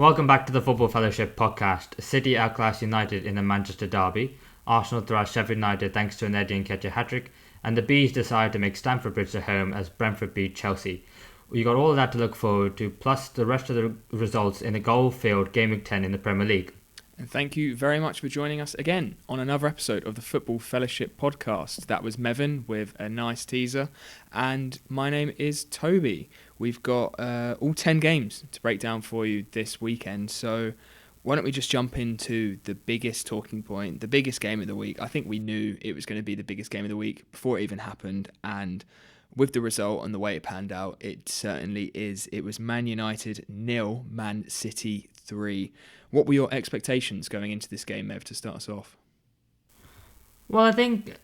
Welcome back to the Football Fellowship podcast. City outclassed United in the Manchester derby. Arsenal thrashed Sheffield United thanks to an Eddie Nketiah hattrick. And the Bees decided to make Stamford Bridge their home as Brentford beat Chelsea. We got all of that to look forward to, plus the rest of the results in a goal-filled Game Week 10 in the Premier League. And thank you very much for joining us again on another episode of the Football Fellowship podcast. That was Mev with a nice teaser. And my name is Toby. We've got all 10 games to break down for you this weekend. So why don't we just jump into the biggest talking point, the biggest game of the week. I think we knew it was going to be the biggest game of the week before it even happened. And with the result and the way it panned out, it certainly is. It was Man United 0, Man City 3. What were your expectations going into this game, Mev, to start us off? Well, I think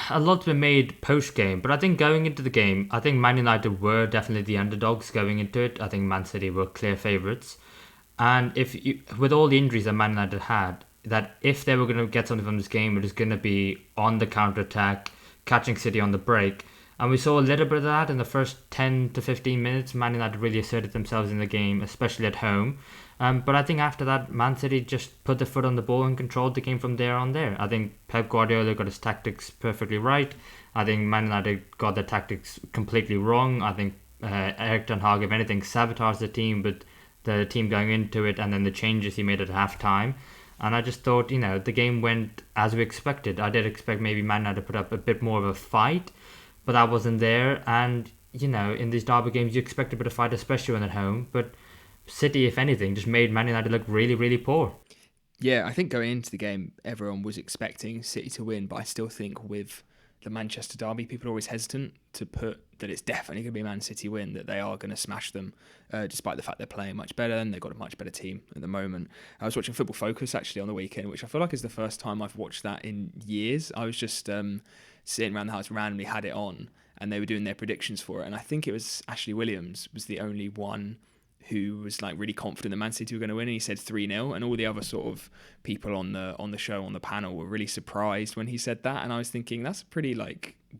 a lot's been made post-game, but I think going into the game, I think Man United were definitely the underdogs going into it. I think Man City were clear favourites. And with all the injuries that Man United had, that if they were going to get something from this game, it was going to be on the counter-attack, catching City on the break. And we saw a little bit of that in the first 10 to 15 minutes. Man United really asserted themselves in the game, especially at home. But I think after that, Man City just put their foot on the ball and controlled the game from there on there. I think Pep Guardiola got his tactics perfectly right. I think Man United got their tactics completely wrong. I think Erik ten Hag, if anything, sabotaged the team, but the team going into it and then the changes he made at half-time. And I just thought, the game went as we expected. I did expect maybe Man United to put up a bit more of a fight, but that wasn't there. And, in these derby games, you expect a bit of fight, especially when at home. But City, if anything, just made Man United look really, really poor. Yeah, I think going into the game, everyone was expecting City to win, but I still think with the Manchester derby, people are always hesitant to put that it's definitely going to be a Man City win, that they are going to smash them, despite the fact they're playing much better and they've got a much better team at the moment. I was watching Football Focus actually on the weekend, which I feel like is the first time I've watched that in years. I was just sitting around the house, randomly had it on, and they were doing their predictions for it, and I think it was Ashley Williams was the only one who was like really confident that Man City were going to win, and he said 3-0, and all the other sort of people on the show, on the panel, were really surprised when he said that, and I was thinking that's a pretty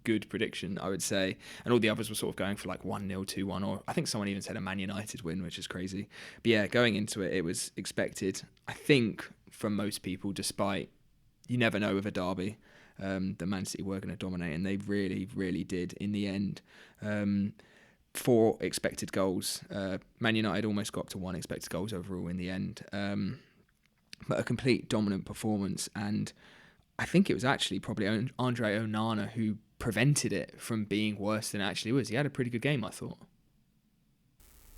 good prediction, I would say, and all the others were sort of going for 1-0, 2-1, or I think someone even said a Man United win, which is crazy. But yeah, going into it, it was expected, I think, from most people, despite you never know with a derby, the Man City were going to dominate, and they really, really did in the end. 4 expected goals. Man United almost got up to 1 expected goals overall in the end. But a complete dominant performance. And I think it was actually probably Andre Onana who prevented it from being worse than it actually was. He had a pretty good game, I thought.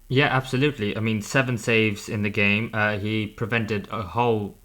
Yeah, absolutely. I mean, 7 saves in the game. He prevented a whole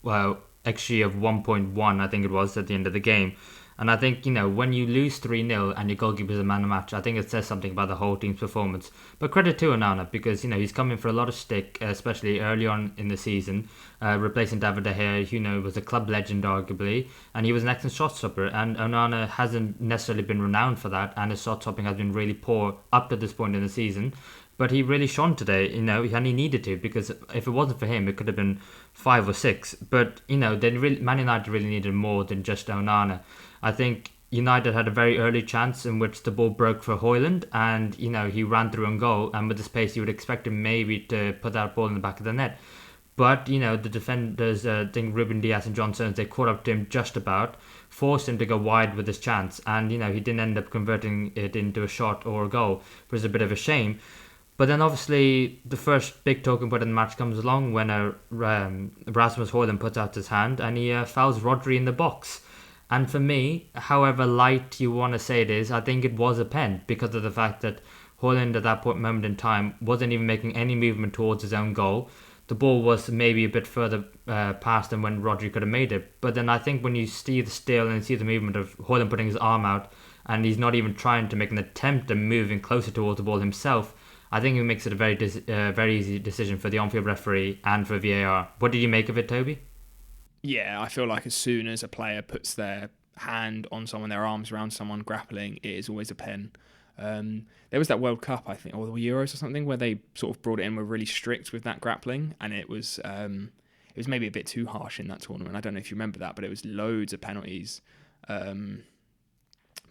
XG of 1.1, I think it was, at the end of the game. And I think, when you lose 3-0 and your goalkeeper's a man of the match, I think it says something about the whole team's performance. But credit to Onana, because, he's coming for a lot of stick, especially early on in the season, replacing David De Gea, who was a club legend, arguably, and he was an excellent shot stopper. And Onana hasn't necessarily been renowned for that, and his shot stopping has been really poor up to this point in the season. But he really shone today, and he needed to, because if it wasn't for him, it could have been 5 or 6. But, Man United really needed more than just Onana. I think United had a very early chance in which the ball broke for Højlund, and, he ran through on goal, and with the space you would expect him maybe to put that ball in the back of the net. But, the defenders, I think Ruben Dias and John Stones, they caught up to him just about, forced him to go wide with his chance, and, he didn't end up converting it into a shot or a goal, which is a bit of a shame. But then obviously the first big talking point in the match comes along when Rasmus Højlund puts out his hand and he fouls Rodri in the box. And for me, however light you want to say it is, I think it was a pen because of the fact that Højlund at that moment in time wasn't even making any movement towards his own goal. The ball was maybe a bit further past than when Rodri could have made it. But then I think when you see the still and see the movement of Højlund putting his arm out and he's not even trying to make an attempt at moving closer towards the ball himself, I think it makes it a very easy decision for the on-field referee and for VAR. What did you make of it, Toby? Yeah, I feel like as soon as a player puts their hand on someone, their arms around someone grappling, it is always a pen. There was that World Cup, I think, or the Euros or something, where they sort of brought it in, were really strict with that grappling, and it was maybe a bit too harsh in that tournament. I don't know if you remember that, but it was loads of penalties. But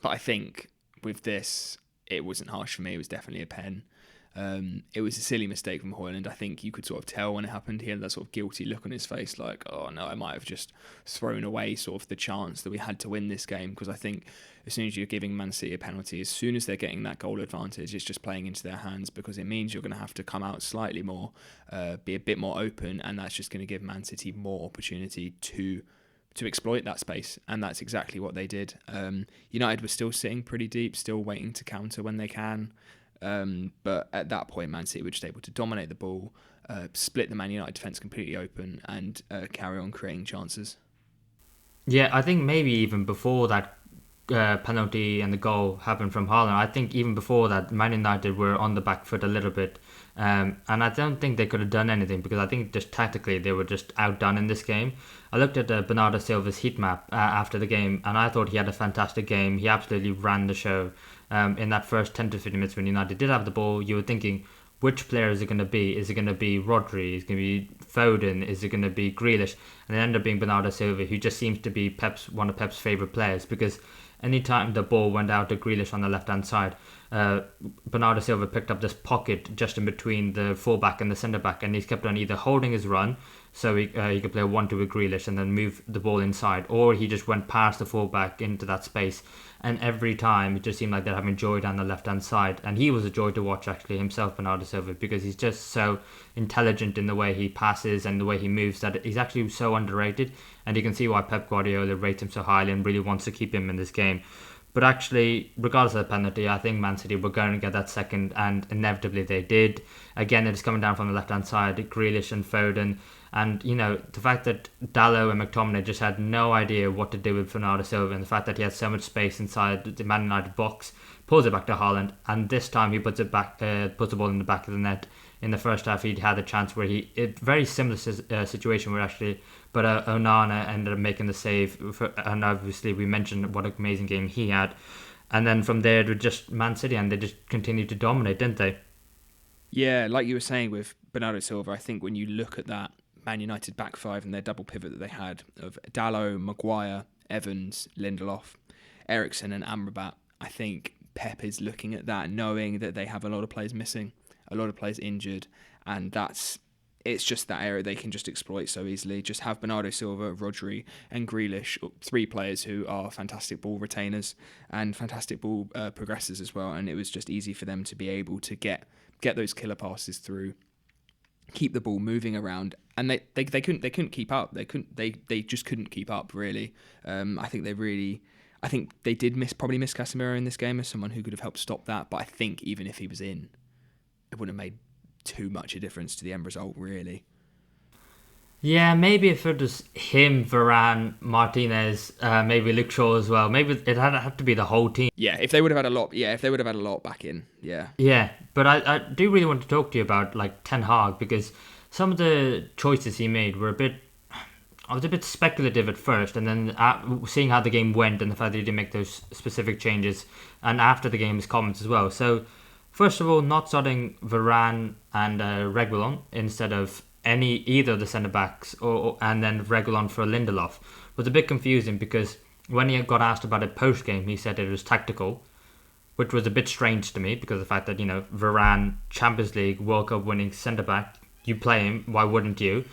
I think with this, it wasn't harsh for me. It was definitely a pen. It was a silly mistake from Højlund. I think you could sort of tell when it happened. He had that sort of guilty look on his face, like, oh no, I might have just thrown away sort of the chance that we had to win this game. Because I think as soon as you're giving Man City a penalty, as soon as they're getting that goal advantage, it's just playing into their hands, because it means you're going to have to come out slightly more, be a bit more open, and that's just going to give Man City more opportunity to exploit that space, and that's exactly what they did. United were still sitting pretty deep, still waiting to counter when they can. But at that point, Man City were just able to dominate the ball, split the Man United defence completely open, and carry on creating chances. Yeah, I think maybe even before that penalty and the goal happened from Haaland, I think even before that, Man United were on the back foot a little bit. And I don't think they could have done anything, because I think just tactically they were just outdone in this game. I looked at Bernardo Silva's heat map after the game, and I thought he had a fantastic game. He absolutely ran the show in that first 10 to 15 minutes when United did have the ball. You were thinking, which player is it going to be? Is it going to be Rodri? Is it going to be Foden? Is it going to be Grealish? And it ended up being Bernardo Silva, who just seems to be one of Pep's favourite players, because anytime the ball went out to Grealish on the left-hand side, Bernardo Silva picked up this pocket just in between the fullback and the centre-back, and he's kept on either holding his run, so he could play a 1-2 with Grealish and then move the ball inside, or he just went past the fullback into that space. And every time it just seemed like they're having joy down the left-hand side. And he was a joy to watch, actually, himself, Bernardo Silva, because he's just so intelligent in the way he passes and the way he moves, that he's actually so underrated. And you can see why Pep Guardiola rates him so highly and really wants to keep him in this game. But actually, regardless of the penalty, I think Man City were going to get that second, and inevitably they did. Again, it's coming down from the left-hand side, Grealish and Foden. And, the fact that Dalot and McTominay just had no idea what to do with Bernardo Silva, and the fact that he had so much space inside the Man United box, pulls it back to Haaland, and this time he puts the ball in the back of the net. In the first half, he'd had a chance where very similar situation where actually, but Onana ended up making the save, and obviously we mentioned what an amazing game he had. And then from there, it was just Man City, and they just continued to dominate, didn't they? Yeah, like you were saying with Bernardo Silva, I think when you look at that Man United back five and their double pivot that they had of Dalot, Maguire, Evans, Lindelof, Eriksen and Amrabat, I think Pep is looking at that, knowing that they have a lot of players missing, a lot of players injured, and it's just that area they can just exploit so easily. Just have Bernardo Silva, Rodri and Grealish, three players who are fantastic ball retainers and fantastic ball progressors as well, and it was just easy for them to be able to get those killer passes through, keep the ball moving around, and they couldn't keep up. They just couldn't keep up, really. I think they did probably miss Casemiro in this game as someone who could have helped stop that, but I think even if he was in, it wouldn't have made too much a difference to the end result, really. Yeah, maybe if it was him, Varane, Martinez, maybe Luke Shaw as well. Maybe it had to be the whole team. Yeah, if they would have had a lot. Yeah, if they would have had a lot back in. Yeah. Yeah, but I do really want to talk to you about Ten Hag, because some of the choices he made were I was a bit speculative at first, and then seeing how the game went and the fact that he didn't make those specific changes, and after the game his comments as well. So, first of all, not starting Varane and Reguilon instead of either of the centre backs, and then Reguilon for Lindelof was a bit confusing, because when he got asked about it post game, he said it was tactical, which was a bit strange to me, because of the fact that Varane, Champions League, World Cup winning centre back, you play him, why wouldn't you?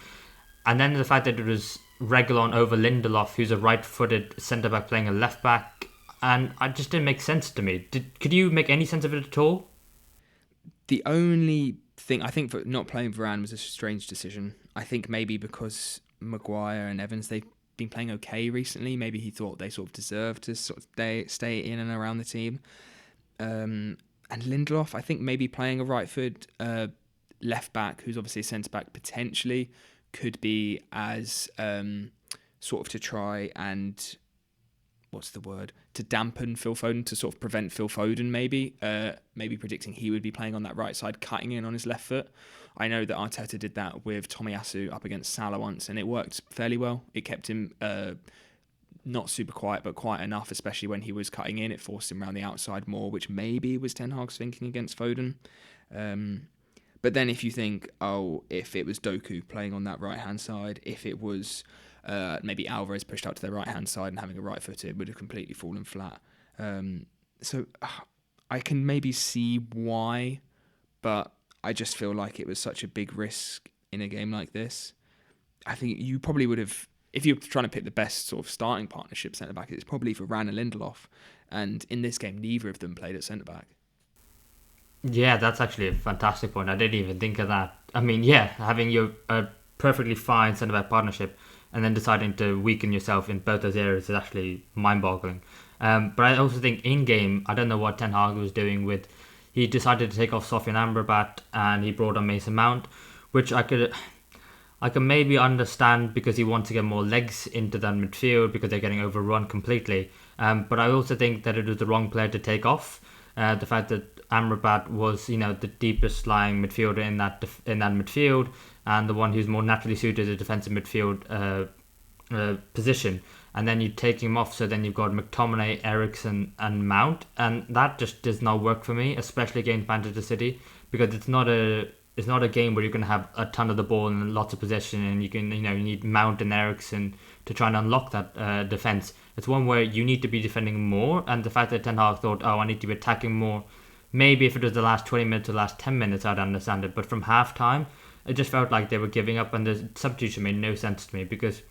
And then the fact that it was Reguilon over Lindelof, who's a right-footed centre back playing a left back, and it just didn't make sense to me. Could you make any sense of it at all? The only thing I think for not playing Varane was a strange decision. I think maybe because Maguire and Evans, they've been playing okay recently. Maybe he thought they sort of deserved to sort of stay in and around the team. And Lindelof, I think maybe playing a right-footed left back, who's obviously a centre back, potentially could be as sort of to try and to dampen Phil Foden, to sort of prevent Phil Foden maybe predicting he would be playing on that right side, cutting in on his left foot. I know that Arteta did that with Tomiyasu up against Salah once, and it worked fairly well. It kept him not super quiet, but quiet enough, especially when he was cutting in. It forced him around the outside more, which maybe was Ten Hag's thinking against Foden. But then if you think, if it was Doku playing on that right-hand side, if it was maybe Alvarez pushed out to their right-hand side and having a right foot, it would have completely fallen flat. So I can maybe see why but I just feel like it was such a big risk in a game like this. I think you probably would have, if you're trying to pick the best sort of starting partnership centre back, it's probably for Ran and Lindelof. And in this game, neither of them played at centre back. Yeah, that's actually a fantastic point. I didn't even think of that. I mean, yeah, having your a perfectly fine centre back partnership and then deciding to weaken yourself in both those areas is actually mind boggling. But I also think in game, I don't know what Ten Hag was doing with. He decided to take off Sofian Amrabat and he brought on Mason Mount, which I can maybe understand because he wants to get more legs into that midfield because they're getting overrun completely. But I also think that it was the wrong player to take off. The fact that Amrabat was, the deepest lying midfielder in that midfield and the one who's more naturally suited to defensive midfield position. And then you take him off, so then you've got McTominay, Ericsson, and Mount, and that just does not work for me, especially against Manchester City, because it's not a game where you're going to have a ton of the ball and lots of possession, and you need Mount and Ericsson to try and unlock that defense. It's one where you need to be defending more, and the fact that Ten Hag thought, I need to be attacking more. Maybe if it was the last 20 minutes or the last 10 minutes, I'd understand it, but from half time, it just felt like they were giving up, and the substitution made no sense to me because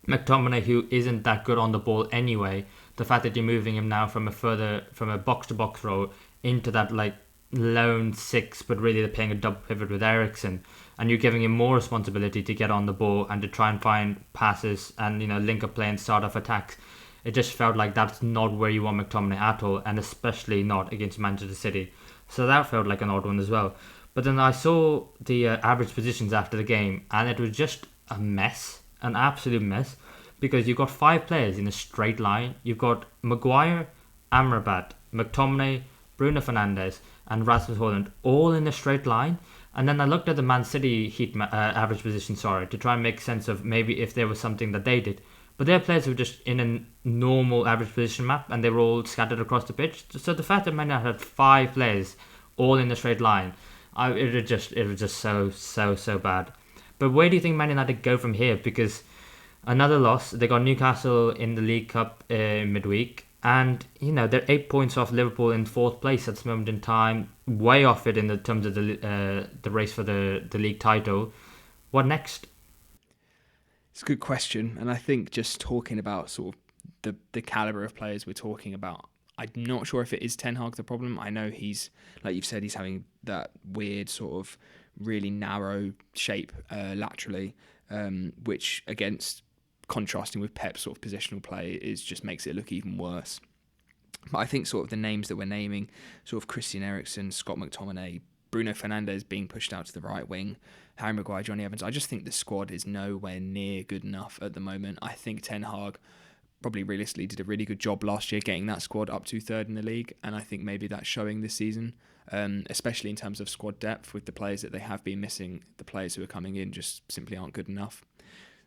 McTominay, who isn't that good on the ball anyway, the fact that you're moving him now from a box to box role into that like lone six, but really they're playing a double pivot with Ericsson, and you're giving him more responsibility to get on the ball and to try and find passes and link up play and start off attacks. It just felt like that's not where you want McTominay at all, and especially not against Manchester City. So that felt like an odd one as well. But then I saw the average positions after the game, and it was just a mess, an absolute mess, because you've got 5 players in a straight line. You've got Maguire, Amrabat, McTominay, Bruno Fernandes, and Rasmus Hojlund all in a straight line. And then I looked at the Man City average position, to try and make sense of maybe if there was something that they did. But their players were just in a normal average position map, and they were all scattered across the pitch. So the fact that Man United had 5 players all in a straight line, it was just so bad. But where do you think Man United go from here? Because another loss, they got Newcastle in the League Cup midweek, and they're 8 points off Liverpool in 4th place at this moment in time, way off it in the terms of the race for the league title. What next? It's a good question, and I think just talking about sort of the calibre of players we're talking about, I'm not sure if it is Ten Hag the problem. I know he's, like you've said, he's having that weird sort of really narrow shape laterally, which against contrasting with Pep's sort of positional play just makes it look even worse. But I think sort of the names that we're naming, sort of Christian Eriksen, Scott McTominay, Bruno Fernandes being pushed out to the right wing, Harry Maguire, Johnny Evans, I just think the squad is nowhere near good enough at the moment. I think Ten Hag probably realistically did a really good job last year getting that squad up to 3rd in the league, and I think maybe that's showing this season, especially in terms of squad depth with the players that they have been missing. The players who are coming in just simply aren't good enough.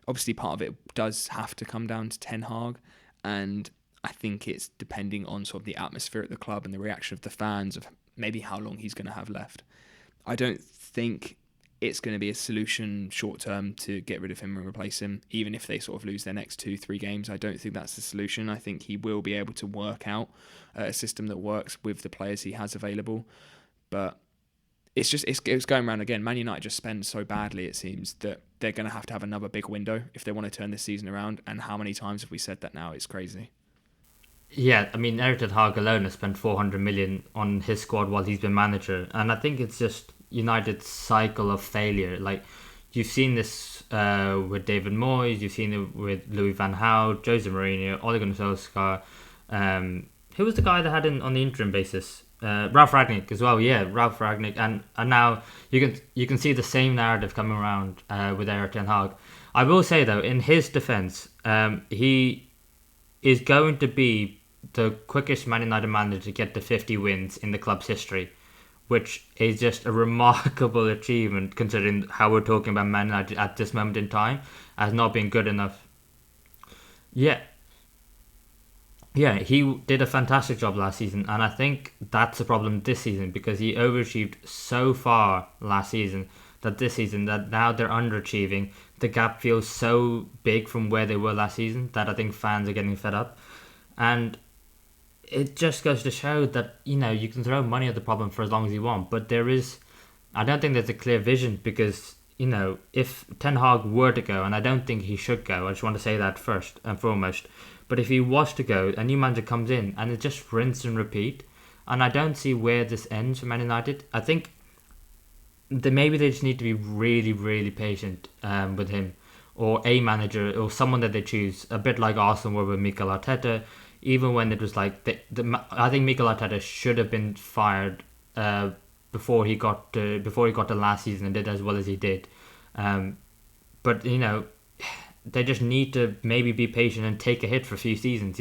Obviously, part of it does have to come down to Ten Hag, and I think it's depending on sort of the atmosphere at the club and the reaction of the fans of maybe how long he's going to have left. I don't think it's going to be a solution short term to get rid of him and replace him, even if they sort of lose their next 2-3 games. I don't think that's the solution. I think he will be able to work out a system that works with the players he has available. But it's going around again. Man United just spend so badly, it seems, that they're going to have another big window if they want to turn this season around. And how many times have we said that now? It's crazy. Yeah, I mean, Erik Ten Hag alone has spent 400 million on his squad while he's been manager, and I think it's just United's cycle of failure. Like, you've seen this with David Moyes, you've seen it with Louis van Gaal, Jose Mourinho, Ole Gunnar Solskjaer. Who was the guy that had on the interim basis? Ralph Rangnick as well. Yeah, Ralph Rangnick, and now you can see the same narrative coming around with Erik Ten Hag. I will say though, in his defence, he is going to be the quickest Man United manager to get to 50 wins in the club's history, which is just a remarkable achievement considering how we're talking about Man United at this moment in time as not being good enough. Yeah, he did a fantastic job last season, and I think that's a problem this season because he overachieved so far last season that this season that now they're underachieving. The gap feels so big from where they were last season that I think fans are getting fed up. And it just goes to show that, you can throw money at the problem for as long as you want, but I don't think there's a clear vision because, if Ten Hag were to go, and I don't think he should go, I just want to say that first and foremost, but if he was to go, a new manager comes in and it just rinse and repeat, and I don't see where this ends for Man United. I think maybe they just need to be really, really patient with him, or a manager, or someone that they choose, a bit like Arsenal were with Mikel Arteta. Even when it was like, I think Mikel Arteta should have been fired before he got to last season and did as well as he did. But they just need to maybe be patient and take a hit for a few seasons.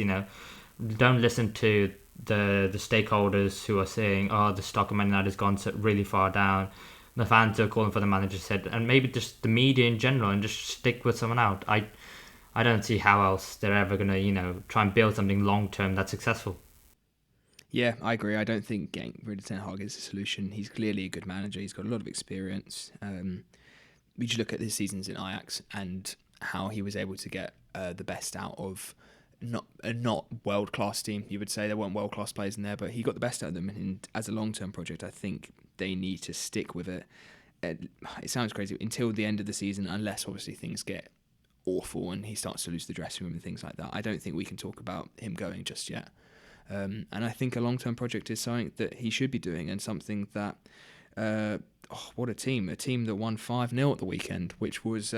Don't listen to the stakeholders who are saying, "Oh, the stock of Man United has gone really far down." The fans are calling for the manager's head, and maybe just the media in general, and just stick with someone out. I don't see how else they're ever gonna try and build something long term that's successful. Yeah, I agree. I don't think getting rid of Ten Hag is a solution. He's clearly a good manager. He's got a lot of experience. We just look at his seasons in Ajax and how he was able to get the best out of not world class team. You would say there weren't world class players in there, but he got the best out of them. And as a long term project, I think they need to stick with it. It sounds crazy until the end of the season, unless obviously things get awful and he starts to lose the dressing room and things like that. I don't think we can talk about him going just yet. And I think a long-term project is something that he should be doing, and something that, what a team that won 5-0 at the weekend, which was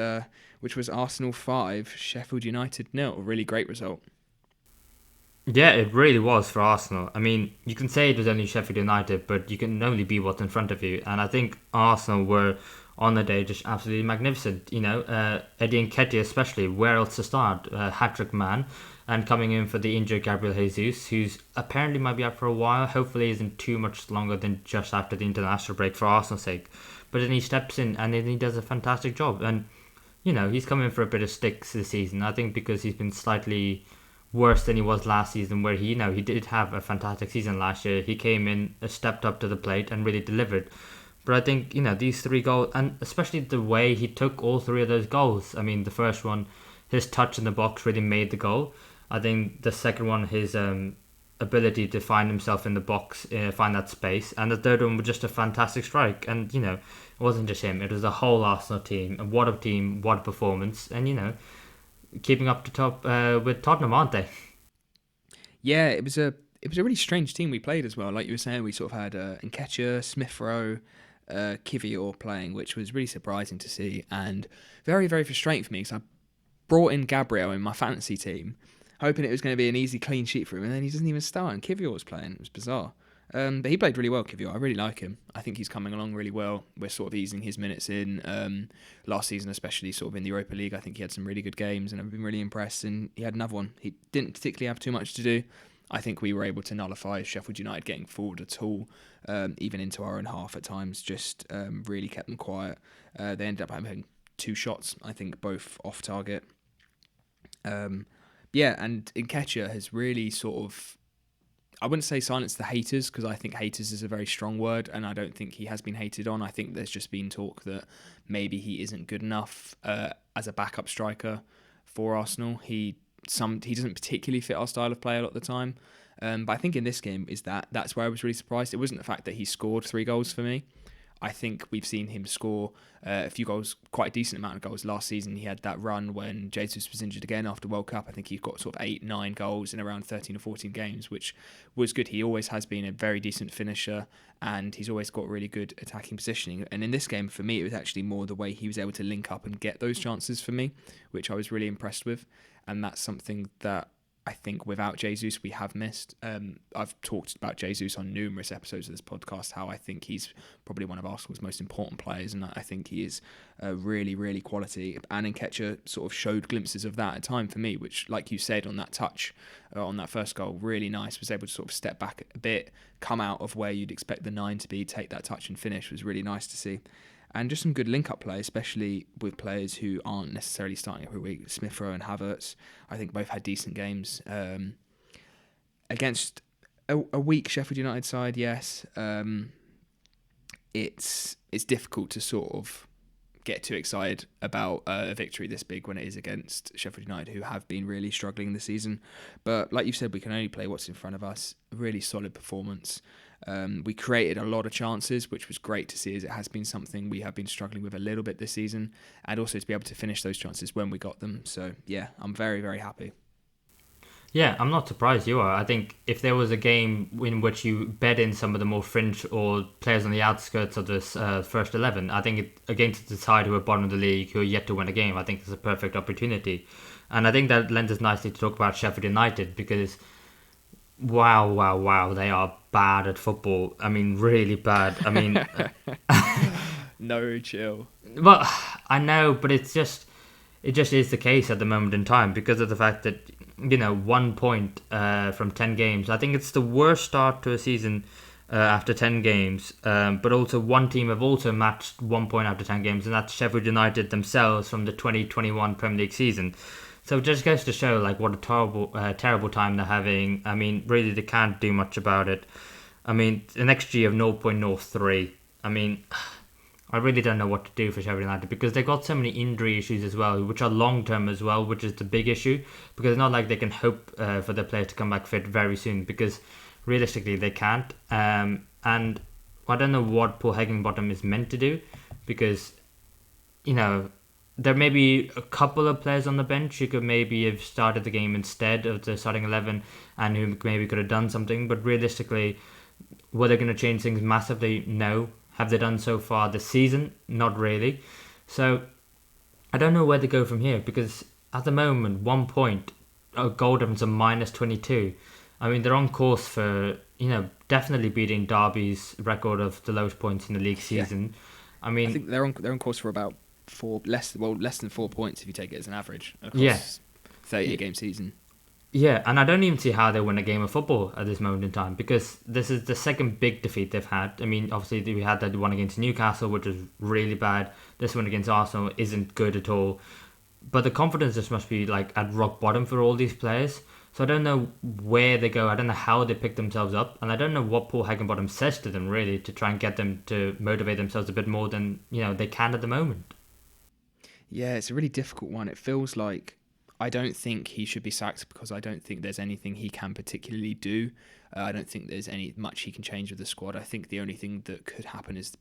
Arsenal 5, Sheffield United 0. A really great result. Yeah, it really was for Arsenal. I mean, you can say it was only Sheffield United, but you can only be what's in front of you. And I think Arsenal were, on the day, just absolutely magnificent. Eddie Nketiah especially, where else to start? Hat-trick man. And coming in for the injured Gabriel Jesus, who's apparently might be out for a while. Hopefully isn't too much longer than just after the international break for Arsenal's sake. But then he steps in and then he does a fantastic job. And, he's coming for a bit of sticks this season. I think because he's been slightly worse than he was last season, where he did have a fantastic season last year. He came in, stepped up to the plate and really delivered. But I think, these 3 goals, and especially the way he took all 3 of those goals. I mean, the first one, his touch in the box really made the goal. I think the second one, his ability to find himself in the box, find that space. And the third one was just a fantastic strike. And, it wasn't just him. It was the whole Arsenal team. And what a team, what a performance. And, keeping up the top with Tottenham, aren't they? Yeah, it was a really strange team we played as well. Like you were saying, we sort of had Nketiah, Smith Rowe, Kivior playing, which was really surprising to see and very, very frustrating for me because I brought in Gabriel in my fantasy team, hoping it was going to be an easy, clean sheet for him, and then he doesn't even start, and Kivior was playing. It was bizarre. But he played really well, Kivior. I really like him. I think he's coming along really well. We're sort of easing his minutes in. Last season, especially sort of in the Europa League, I think he had some really good games, and I've been really impressed, and he had another one. He didn't particularly have too much to do. I think we were able to nullify Sheffield United getting forward at all, even into our own half at times, just really kept them quiet. They ended up having 2 shots, I think, both off target. And Nketiah has really sort of, I wouldn't say silenced the haters, because I think haters is a very strong word, and I don't think he has been hated on. I think there's just been talk that maybe he isn't good enough as a backup striker for Arsenal. He doesn't particularly fit our style of play a lot of the time. But I think in this game that's where I was really surprised. It wasn't the fact that he scored 3 goals for me. I think we've seen him score a few goals, quite a decent amount of goals. Last season, he had that run when Jesus was injured again after World Cup. I think he got sort of 8-9 goals in around 13 or 14 games, which was good. He always has been a very decent finisher, and he's always got really good attacking positioning. And in this game, for me, it was actually more the way he was able to link up and get those chances for me, which I was really impressed with. And that's something that I think without Jesus we have missed. I've talked about Jesus on numerous episodes of this podcast, how I think he's probably one of Arsenal's most important players, and I think he is really, really quality. And Nketiah sort of showed glimpses of that at time for me, which, like you said, on that touch, on that first goal, really nice. Was able to sort of step back a bit, come out of where you'd expect the 9 to be, take that touch and finish. Was really nice to see. And just some good link-up play, especially with players who aren't necessarily starting every week. Smith Rowe and Havertz, I think both had decent games. Against a weak Sheffield United side, yes. It's difficult to sort of get too excited about a victory this big when it is against Sheffield United, who have been really struggling this season. But like you said, we can only play what's in front of us. A really solid performance. We created a lot of chances, which was great to see, as it has been something we have been struggling with a little bit this season, and also to be able to finish those chances when we got them. So yeah, I'm very, very happy. Yeah, I'm not surprised you are. I think if there was a game in which you bet in some of the more fringe or players on the outskirts of this first 11, I think against the side who are bottom of the league, who are yet to win a game, I think it's a perfect opportunity. And I think that lends us nicely to talk about Sheffield United, because wow, they are bad at football. I mean, really bad. I mean, No chill. well, I know, but it just is the case at the moment in time because of the fact that 1 point from 10 games. I think it's the worst start to a season after 10 games. But also one team have also matched 1 point after 10 games, and that's Sheffield United themselves from the 2021 Premier League season. So it just goes to show like what a terrible time they're having. I mean, really they can't do much about it. I mean, an XG of 0.03. I mean, I really don't know what to do for Sheffield United because they've got so many injury issues as well, which are long term as well, which is the big issue. Because it's not like they can hope for their players to come back fit very soon, because realistically they can't. And I don't know what Paul Heckingbottom is meant to do, because there may be a couple of players on the bench who could maybe have started the game instead of the starting 11 and who maybe could have done something. But realistically, were they going to change things massively? No. Have they done so far this season? Not really. So I don't know where they go from here, because at the moment, 1 point, a goal difference of -22. I mean, they're on course for, definitely beating Derby's record of the lowest points in the league season. Yeah. I think they're on course for about less than 4 points if you take it as an average across 38 game season. Yeah, and I don't even see how they win a game of football at this moment in time, because this is the second big defeat they've had. I mean, obviously we had that one against Newcastle, which was really bad. This one against Arsenal isn't good at all. But the confidence just must be like at rock bottom for all these players. So I don't know where they go. I don't know how they pick themselves up. And I don't know what Paul Heckingbottom says to them, really, to try and get them to motivate themselves a bit more than they can at the moment. Yeah, it's a really difficult one. It feels like I don't think he should be sacked, because I don't think there's anything he can particularly do. I don't think there's much he can change with the squad. I think the only thing that could happen is,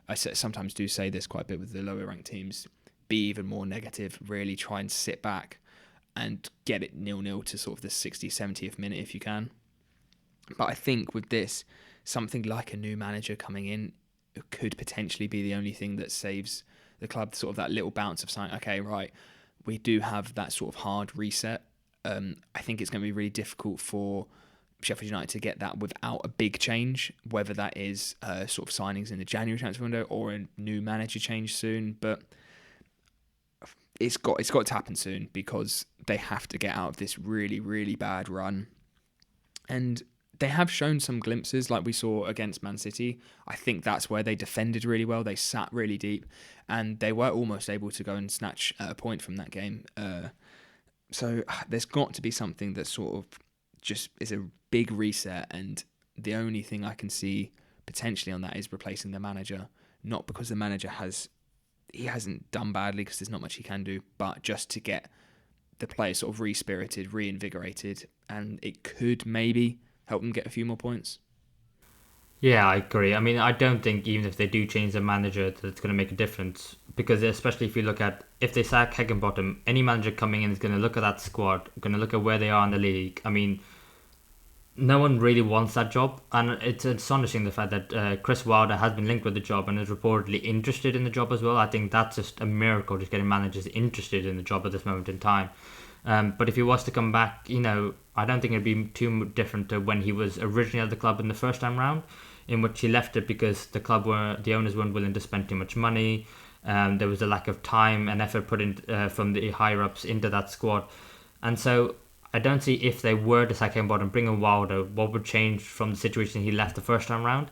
I sometimes do say this quite a bit with the lower ranked teams, be even more negative, really try and sit back and get it 0-0 to sort of the 60th, 70th minute if you can. But I think with this, something like a new manager coming in could potentially be the only thing that saves the club, sort of that little bounce of saying, okay, right, we do have that sort of hard reset. I think it's going to be really difficult for Sheffield United to get that without a big change, whether that is sort of signings in the January transfer window or a new manager change soon. But it's got to happen soon, because they have to get out of this really, really bad run. And they have shown some glimpses, like we saw against Man City. I think that's where they defended really well. They sat really deep, and they were almost able to go and snatch a point from that game. So there's got to be something that sort of just is a big reset, and the only thing I can see potentially on that is replacing the manager. Not because the manager hasn't done badly, because there's not much he can do, but just to get the players sort of re-spirited, reinvigorated, and it could maybe help them get a few more points. Yeah, I agree. I mean, I don't think even if they do change the manager that it's going to make a difference, because especially if you look at, if they sack Heckingbottom, any manager coming in is going to look at that squad, going to look at where they are in the league. I mean, no one really wants that job, and it's astonishing the fact that Chris Wilder has been linked with the job and is reportedly interested in the job as well. I think that's just a miracle, just getting managers interested in the job at this moment in time. But if he was to come back, I don't think it'd be too different to when he was originally at the club in the first time round, in which he left it because the owners weren't willing to spend too much money. There was a lack of time and effort put in from the higher ups into that squad, and so I don't see, if they were to sack Heckingbottom and bring in Wilder, what would change from the situation he left the first time round.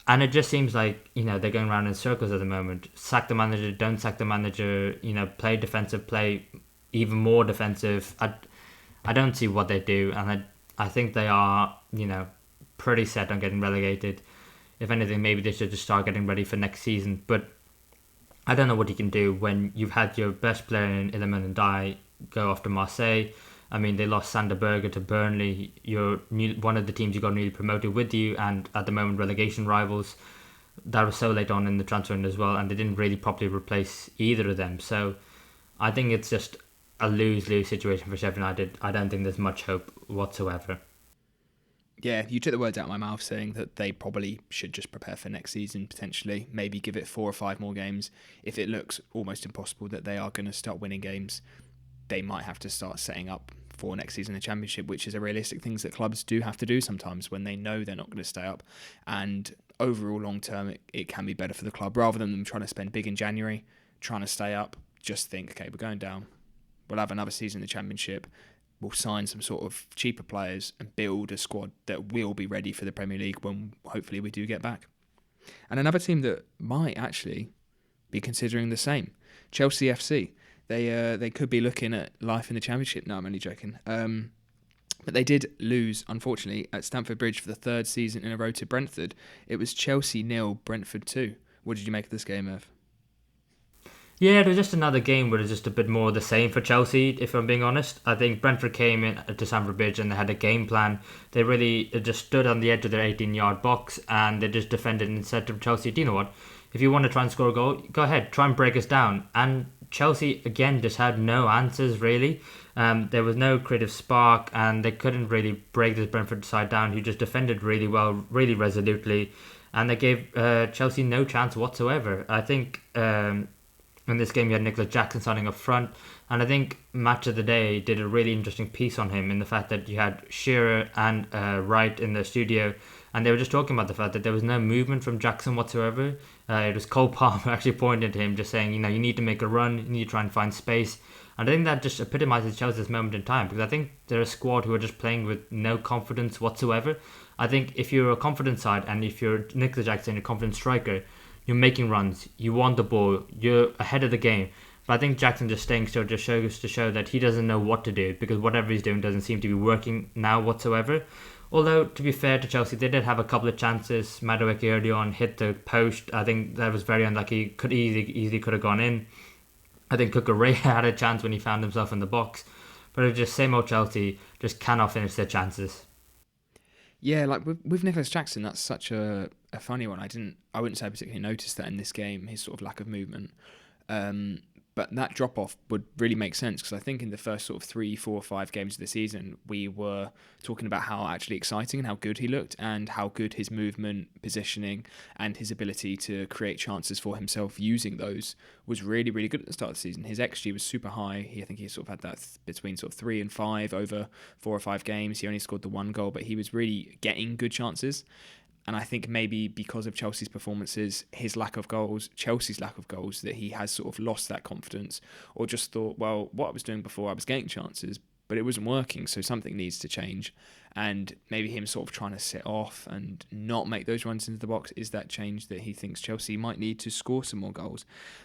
And it just seems like, they're going around in circles at the moment. Sack the manager, don't sack the manager, play defensive, play even more defensive. I don't see what they do, and I think they are, pretty set on getting relegated. If anything, maybe they should just start getting ready for next season. But I don't know what he can do when you've had your best player in Iliman and Die go off to Marseille. I mean, they lost Sander Berger to Burnley. One of the teams you got newly promoted with you, and at the moment relegation rivals. That was so late on in the transfer window as well, and they didn't really properly replace either of them. So I think it's just a lose-lose situation for Sheffield United. I don't think there's much hope whatsoever. Yeah, you took the words out of my mouth saying that they probably should just prepare for next season, potentially. Maybe give it 4 or 5 more games. If it looks almost impossible that they are going to start winning games, they might have to start setting up for next season in the Championship, which is a realistic thing that clubs do have to do sometimes when they know they're not going to stay up. And overall, long term, it can be better for the club. Rather than them trying to spend big in January, trying to stay up, just think, okay, we're going down. We'll have another season in the Championship. We'll sign some sort of cheaper players and build a squad that will be ready for the Premier League when hopefully we do get back. And another team that might actually be considering the same, Chelsea FC. They could be looking at life in the Championship. No, I'm only joking. But they did lose, unfortunately, at Stamford Bridge for the 3rd season in a row to Brentford. It was Chelsea 0, Brentford 2. What did you make of this game, Ev? Yeah, it was just another game where it was just a bit more the same for Chelsea, if I'm being honest. I think Brentford came in to Stamford Bridge and they had a game plan. They really just stood on the edge of their 18-yard box and they just defended and said to Chelsea, do you know what? If you want to try and score a goal, go ahead, try and break us down. And Chelsea, again, just had no answers, really. There was no creative spark and they couldn't really break this Brentford side down, who just defended really well, really resolutely. And they gave Chelsea no chance whatsoever. I think... in this game, you had Nicolas Jackson starting up front, and I think Match of the Day did a really interesting piece on him in the fact that you had Shearer and Wright in the studio, and they were just talking about the fact that there was no movement from Jackson whatsoever. It was Cole Palmer actually pointing to him, just saying, you need to make a run, you need to try and find space. And I think that just epitomises Chelsea's moment in time, because I think they're a squad who are just playing with no confidence whatsoever. I think if you're a confident side, and if you're Nicolas Jackson, a confident striker, you're making runs, you want the ball, you're ahead of the game. But I think Jackson just staying still just shows to show that he doesn't know what to do, because whatever he's doing doesn't seem to be working now whatsoever. Although, to be fair to Chelsea, they did have a couple of chances. Madueke early on hit the post. I think that was very unlucky. Could easily could have gone in. I think Cucurella had a chance when he found himself in the box. But it was just same old Chelsea, just cannot finish their chances. Yeah, like with Nicolas Jackson, that's such a funny one. I wouldn't say I particularly noticed that in this game, his sort of lack of movement. But that drop off would really make sense, because I think in the first sort of 3, 4, 5 games of the season, we were talking about how actually exciting and how good he looked, and how good his movement, positioning, and his ability to create chances for himself using those was really, really good at the start of the season. His XG was super high. I think he sort of had that between sort of 3 and 5 over 4 or 5 games. He only scored the 1 goal, but he was really getting good chances. And I think maybe because of Chelsea's performances, his lack of goals, Chelsea's lack of goals, that he has sort of lost that confidence, or just thought, well, what I was doing before, I was getting chances, but it wasn't working, so something needs to change. And maybe him sort of trying to sit off and not make those runs into the box is that change that he thinks Chelsea might need to score some more goals.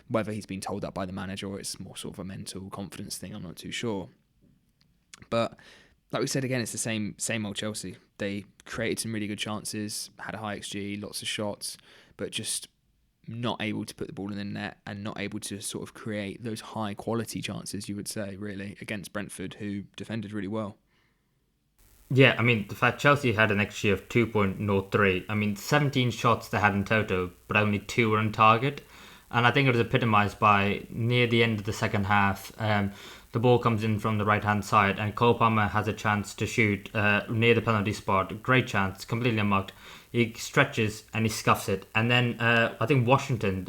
Whether he's been told that by the manager or it's more sort of a mental confidence thing, I'm not too sure. But like we said again, it's the same old Chelsea. They created some really good chances, had a high XG, lots of shots, but just not able to put the ball in the net and not able to sort of create those high quality chances, you would say, really, against Brentford, who defended really well. Yeah, I mean, the fact Chelsea had an XG of 2.03, I mean, 17 shots they had in total, but only 2 were on target. And I think it was epitomised by near the end of the second half. The ball comes in from the right-hand side and Cole Palmer has a chance to shoot near the penalty spot. Great chance, completely unmarked. He stretches and he scuffs it. And then I think Washington,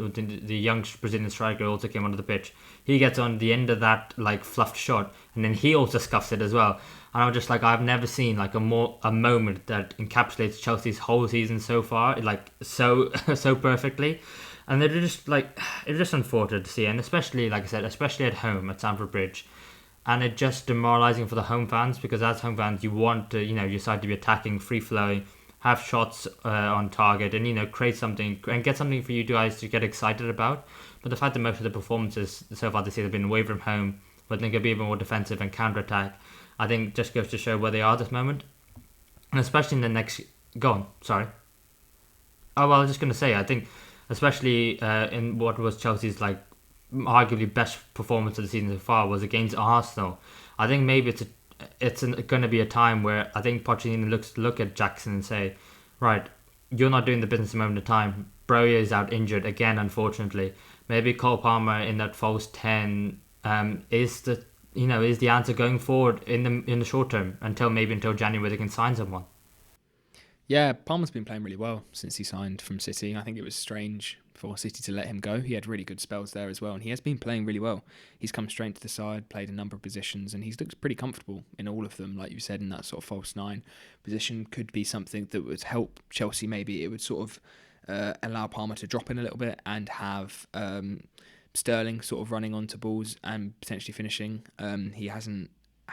the young Brazilian striker, also came onto the pitch. He gets on the end of that like fluffed shot and then he also scuffs it as well. And I'm just like, I've never seen like a moment that encapsulates Chelsea's whole season so far, like so perfectly. And they're just like, it's just unfortunate to see, and especially, like I said, especially at home at Stamford Bridge. And it's just demoralising for the home fans, because as home fans, you want to, your side to be attacking, free flowing, have shots on target, and create something and get something for you guys to get excited about. But the fact that most of the performances so far this year have been away from home, where they can be even more defensive and counter attack, I think just goes to show where they are at this moment, and especially in the next. Go on, sorry. Oh well, I was just going to say, I think especially in what was Chelsea's like arguably best performance of the season so far was against Arsenal. I think maybe it's going to be a time where I think Pochettino look at Jackson and say, right, you're not doing the business at the moment of time. Broja is out injured again, unfortunately. Maybe Cole Palmer in that false 10 is the answer going forward in the short term until January they can sign someone. Yeah, Palmer's been playing really well since he signed from City. I think it was strange for City to let him go. He had really good spells there as well, and he has been playing really well. He's come straight to the side, played a number of positions, and he's looked pretty comfortable in all of them. Like you said, in that sort of false nine position could be something that would help Chelsea. Maybe it would sort of allow Palmer to drop in a little bit and have Sterling sort of running onto balls and potentially finishing.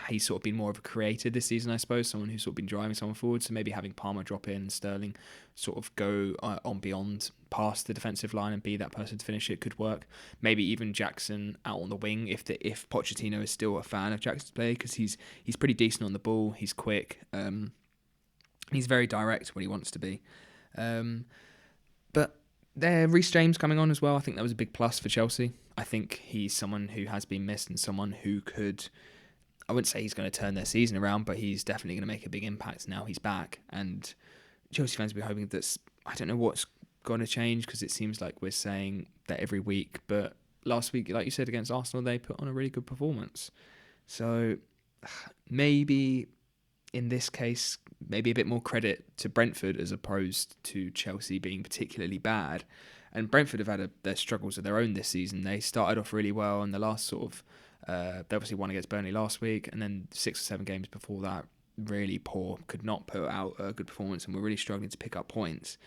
He's sort of been more of a creator this season, I suppose, someone who's sort of been driving someone forward. So maybe having Palmer drop in and Sterling sort of go on beyond past the defensive line and be that person to finish it could work. Maybe even Jackson out on the wing if Pochettino is still a fan of Jackson's play, because he's pretty decent on the ball. He's quick. He's very direct when he wants to be. But Reece James coming on as well, I think that was a big plus for Chelsea. I think he's someone who has been missed and someone who could, I wouldn't say he's going to turn their season around, but he's definitely going to make a big impact now he's back. And Chelsea fans will be hoping that, I don't know what's going to change, because it seems like we're saying that every week. But last week, like you said, against Arsenal, they put on a really good performance. So maybe in this case, maybe a bit more credit to Brentford as opposed to Chelsea being particularly bad. And Brentford have had their struggles of their own this season. They started off really well, and the last sort of they obviously won against Burnley last week, and then 6 or 7 games before that, really poor, could not put out a good performance, and were really struggling to pick up points.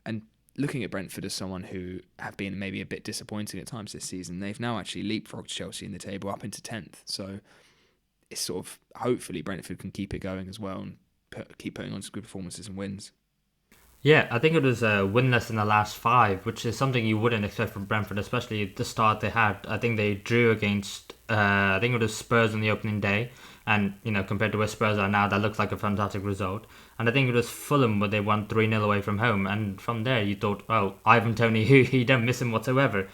And looking at Brentford as someone who have been maybe a bit disappointing at times this season, they've now actually leapfrogged Chelsea in the table up into 10th. So it's sort of, hopefully Brentford can keep it going as well and keep putting on some good performances and wins. Yeah, I think it was winless in the last 5, which is something you wouldn't expect from Brentford, especially the start they had. I think they drew against, I think it was Spurs on the opening day, and compared to where Spurs are now, that looks like a fantastic result. And I think it was Fulham where they won 3-0 away from home, and from there you thought, oh, Ivan Toney, you don't miss him whatsoever.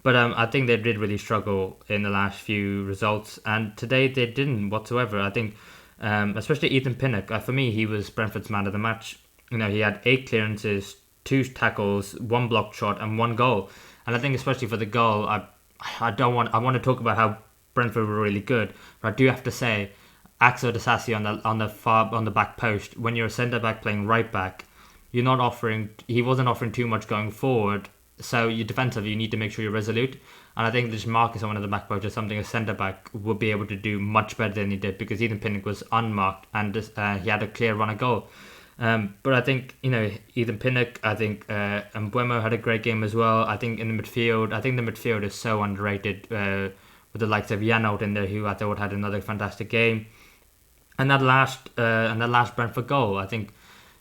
But I think they did really struggle in the last few results, and today they didn't whatsoever. I think, especially Ethan Pinnock, for me, he was Brentford's man of the match. He had 8 clearances, 2 tackles, 1 blocked shot, and 1 goal. And I think especially for the goal, I want to talk about how Brentford were really good, but I do have to say, Axel Disasi on the back post. When you're a centre back playing right back, he wasn't offering too much going forward. So you defensively, you need to make sure you're resolute. And I think just marking someone at the back post is something a centre back would be able to do much better than he did, because Ethan Pinnock was unmarked and he had a clear run of goal. But I think, Ethan Pinnock, I think Mbeumo had a great game as well. I think in the midfield is so underrated, with the likes of Janot in there, who I thought had another fantastic game. And that last Brentford goal, I think,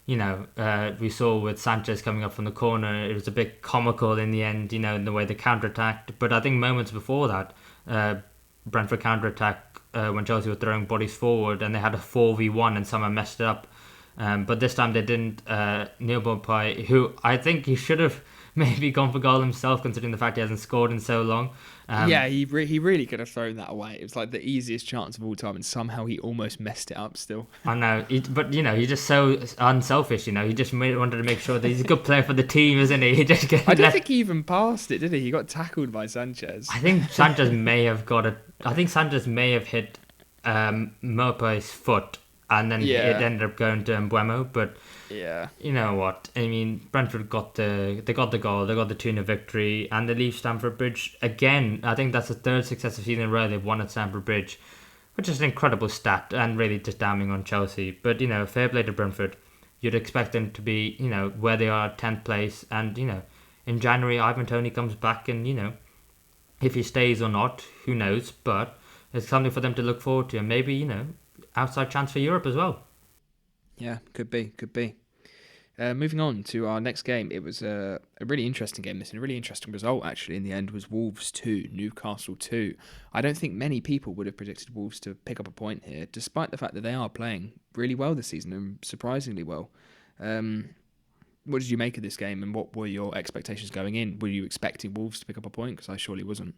we saw with Sanchez coming up from the corner, it was a bit comical in the end, in the way they counter-attacked. But I think moments before that, Brentford counter-attacked when Chelsea were throwing bodies forward, and they had a 4v1 and someone messed it up. But this time they didn't. Neil Maupay, who I think he should have maybe gone for goal himself, considering the fact he hasn't scored in so long. He really could have thrown that away. It was like the easiest chance of all time, and somehow he almost messed it up still. I know, but he's just so unselfish. He just wanted to make sure that he's a good player for the team, isn't he? I don't think he even passed it, did he? He got tackled by Sanchez. I think Sanchez may have hit Maupay's foot. And then it ended up going to Mbeumo, but you know what? I mean, Brentford got the goal, they got the 2-0 victory, and they leave Stamford Bridge again. I think that's the 3rd successive season in a row they've won at Stamford Bridge, which is an incredible stat and really just damning on Chelsea. But fair play to Brentford. You'd expect them to be where they are, 10th place, and in January Ivan Toney comes back, and if he stays or not, who knows? But it's something for them to look forward to, and maybe outside chance for Europe as well. Yeah, could be. Moving on to our next game, it was a really interesting game. This, and a really interesting result actually in the end was Wolves 2, Newcastle 2. I don't think many people would have predicted Wolves to pick up a point here, despite the fact that they are playing really well this season, and surprisingly well. What did you make of this game, and what were your expectations going in? Were you expecting Wolves to pick up a point? Because I surely wasn't.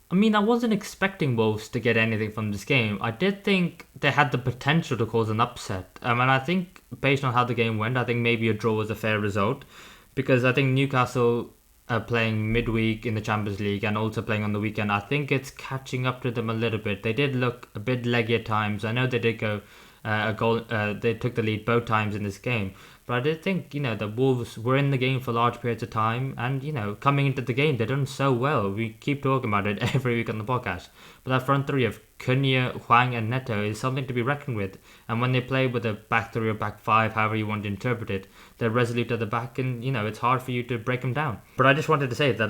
I mean, I wasn't expecting Wolves to get anything from this game. I did think they had the potential to cause an upset. And I think, based on how the game went, I think maybe a draw was a fair result. Because I think Newcastle are playing midweek in the Champions League and also playing on the weekend. I think it's catching up to them a little bit. They did look a bit leggy at times. I know they did go a goal. They took the lead both times in this game. But I did think, the Wolves were in the game for large periods of time. And, coming into the game, they've done so well. We keep talking about it every week on the podcast. But that front three of Cunha, Hwang and Neto is something to be reckoned with. And when they play with a back three or back five, however you want to interpret it, they're resolute at the back and, it's hard for you to break them down. But I just wanted to say that,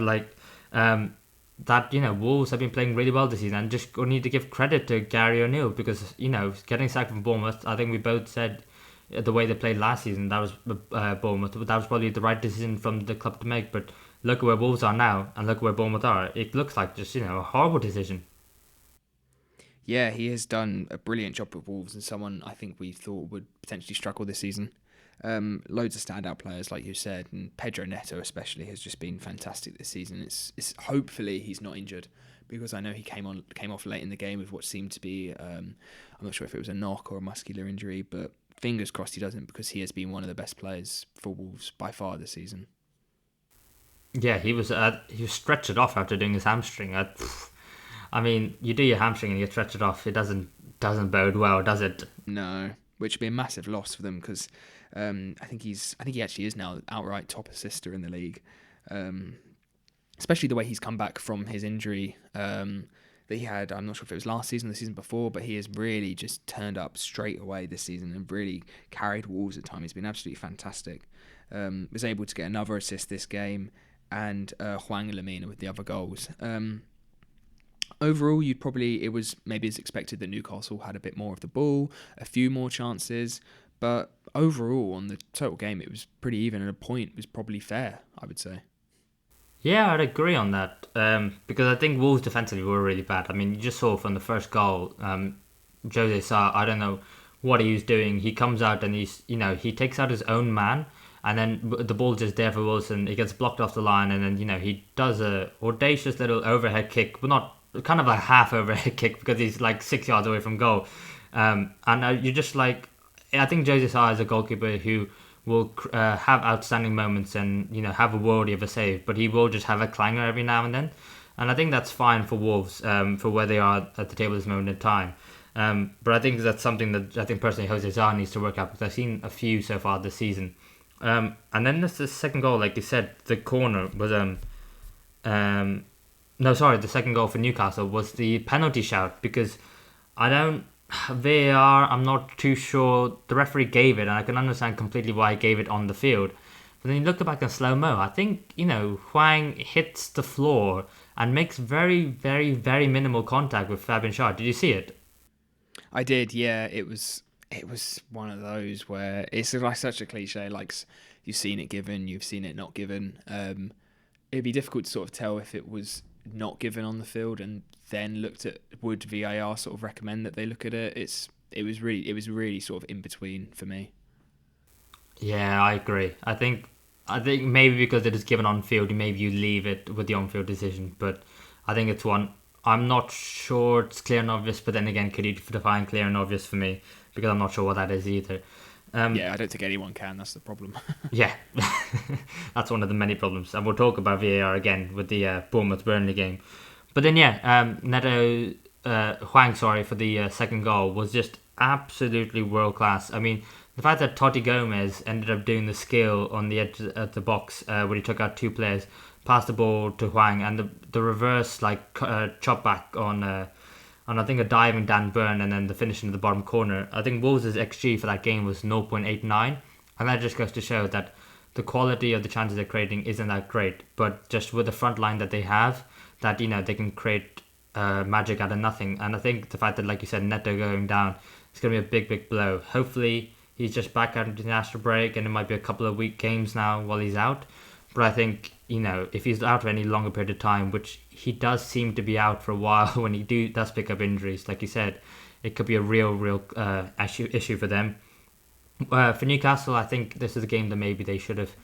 Wolves have been playing really well this season and just need to give credit to Gary O'Neill because, getting sacked from Bournemouth, I think we both said the way they played last season, that was Bournemouth. That was probably the right decision from the club to make. But look at where Wolves are now, and look at where Bournemouth are. It looks like just a horrible decision. Yeah, he has done a brilliant job with Wolves, and someone I think we thought would potentially struggle this season. Loads of standout players, like you said, and Pedro Neto especially has just been fantastic this season. It's hopefully he's not injured because I know he came off late in the game with what seemed to be I'm not sure if it was a knock or a muscular injury, but fingers crossed he doesn't because he has been one of the best players for Wolves by far this season. Yeah, he was stretched it off after doing his hamstring. I mean, you do your hamstring and you stretch it off. It doesn't bode well, does it? No, which would be a massive loss for them because I think he actually is now outright top assister in the league. Especially the way he's come back from his injury that he had. I'm not sure if it was last season or the season before, but he has really just turned up straight away this season and really carried Wolves at times. He's been absolutely fantastic. Was able to get another assist this game, and Hwang and Lamina with the other goals. Overall, it was maybe as expected that Newcastle had a bit more of the ball, a few more chances, but overall on the total game it was pretty even, and a point was probably fair, I would say. Yeah, I'd agree on that because I think Wolves defensively were really bad. I mean, you just saw from the first goal, Jose Sa, I don't know what he was doing. He comes out and he takes out his own man, and then the ball's just there for Wilson. It gets blocked off the line, and then he does a audacious little overhead kick, but not kind of a half overhead kick because he's like 6 yards away from goal. And you're just like, I think Jose Sa is a goalkeeper who will have outstanding moments and have a worldie of a save, but he will just have a clanger every now and then, and I think that's fine for Wolves for where they are at the table at this moment in time. But I think that's something that I think personally Jose Sa needs to work out because I've seen a few so far this season. And then there's the second goal, like you said, the corner was the second goal for Newcastle was the penalty shout because VAR, I'm not too sure. The referee gave it, and I can understand completely why he gave it on the field. But then you look back in slow-mo, I think, Hwang hits the floor and makes very, very, very minimal contact with Fabian Schär. Did you see it? I did, yeah. It was one of those where it's like such a cliche, like you've seen it given, you've seen it not given. It'd be difficult to sort of tell if it was not given on the field and then looked at, would VAR sort of recommend that they look at it? It was really sort of in between for me. Yeah, I agree. I think maybe because it is given on field, maybe you leave it with the on field decision. But I think it's one. I'm not sure it's clear and obvious. But then again, could you define clear and obvious for me? Because I'm not sure what that is either. Yeah, I don't think anyone can. That's the problem. Yeah, that's one of the many problems. And we'll talk about VAR again with the Bournemouth-Burnley game. But then, Neto, Hwang, for the second goal was just absolutely world-class. I mean, the fact that Totti Gomez ended up doing the skill on the edge of the box where he took out two players, passed the ball to Hwang, and the reverse chop back on I think a diving Dan Burn and then the finish into the bottom corner. I think Wolves' XG for that game was 0.89, and that just goes to show that the quality of the chances they're creating isn't that great. But just with the front line that they have, that they can create magic out of nothing. And I think the fact that, like you said, Neto going down, it's going to be a big, big blow. Hopefully he's just back out into the international break, and it might be a couple of week games now while he's out. But I think, if he's out for any longer period of time, which he does seem to be out for a while when he does pick up injuries, like you said, it could be a real issue for them. For Newcastle, I think this is a game that maybe they should have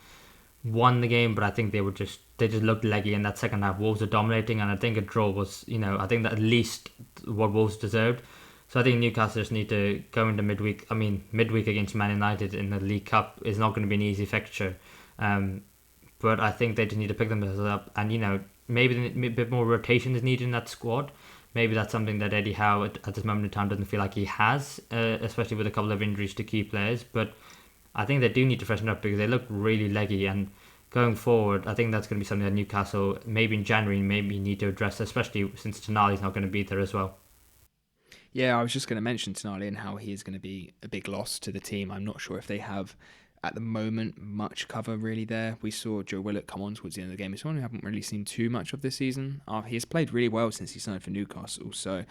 won the game, but I think they just looked leggy in that second half. Wolves are dominating, and I think a draw was, I think that at least what Wolves deserved. So I think Newcastle just need to go into midweek. I mean, midweek against Man United in the League Cup is not going to be an easy fixture. But I think they just need to pick themselves up, and maybe a bit more rotation is needed in that squad. Maybe that's something that Eddie Howe at this moment in time doesn't feel like he has, especially with a couple of injuries to key players. But I think they do need to freshen up because they look really leggy, and going forward, I think that's going to be something that Newcastle maybe in January maybe need to address, especially since Tonali's not going to be there as well. Yeah, I was just going to mention Tonali and how he is going to be a big loss to the team. I'm not sure if they have, at the moment, much cover really there. We saw Joe Willock come on towards the end of the game. It's one we haven't really seen too much of this season. He has played really well since he signed for Newcastle, so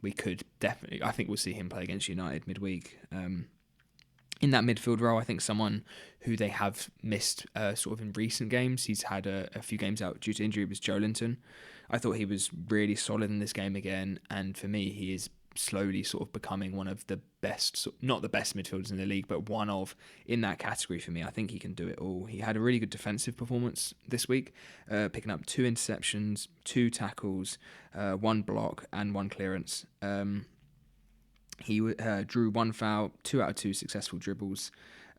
we could definitely, I think we'll see him play against United midweek. In that midfield role, I think someone who they have missed sort of in recent games, he's had a few games out due to injury, was Joelinton. I thought he was really solid in this game again, and for me, he is slowly sort of becoming one of the best, not the best midfielders in the league, but one of in that category for me. I think he can do it all. He had a really good defensive performance this week, picking up 2 interceptions, 2 tackles, 1 block, and 1 clearance. He drew 1 foul, 2 out of 2 successful dribbles,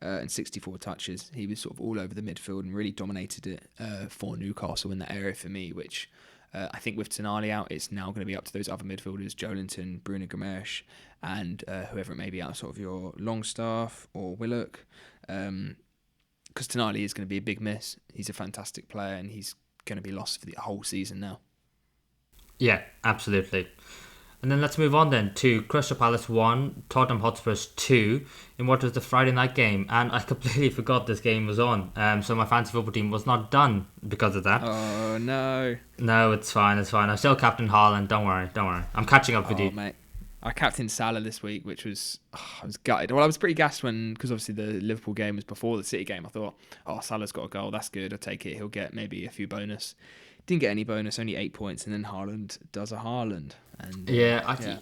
and 64 touches. He was sort of all over the midfield and really dominated it for Newcastle in that area for me, which I think with Tonali out, it's now going to be up to those other midfielders, Joelinton, Bruno Gomes, and whoever it may be out, sort of your Longstaff or Willock. Because Tonali is going to be a big miss. He's a fantastic player, and he's going to be lost for the whole season now. Yeah, absolutely. And then let's move on then to Crystal Palace 1, Tottenham Hotspurs 2 in what was the Friday night game. And I completely forgot this game was on. So my fantasy football team was not done because of that. Oh, no. No, it's fine. I still captain Haaland. Don't worry. I'm catching up with you. Mate. I captained Salah this week, which was, I was gutted. Well, I was pretty gassed because obviously the Liverpool game was before the City game. I thought, Salah's got a goal. That's good. I'll take it. He'll get maybe a few bonus. Didn't get any bonus, only 8 points, and then Haaland does a Haaland. And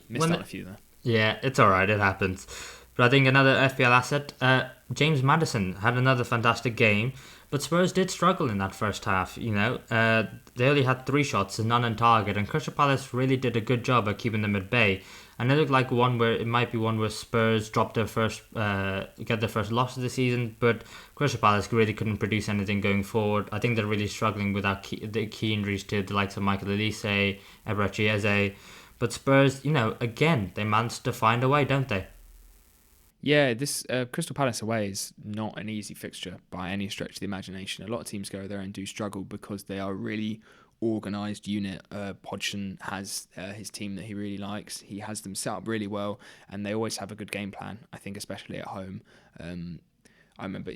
missed out a few there. Yeah, it's alright, it happens. But I think another FPL asset, James Maddison had another fantastic game, but Spurs did struggle in that first half. They only had 3 shots and none on target, and Crystal Palace really did a good job at keeping them at bay. And it looked like it might be one where Spurs dropped get their first loss of the season, but Crystal Palace really couldn't produce anything going forward. I think they're really struggling without the key injuries to the likes of Michael Elise, Eberechi Eze. But Spurs, again, they managed to find a way, don't they? Yeah, this Crystal Palace away is not an easy fixture by any stretch of the imagination. A lot of teams go there and do struggle because they are a really organised unit. Poch has his team that he really likes. He has them set up really well, and they always have a good game plan, I think, especially at home. I remember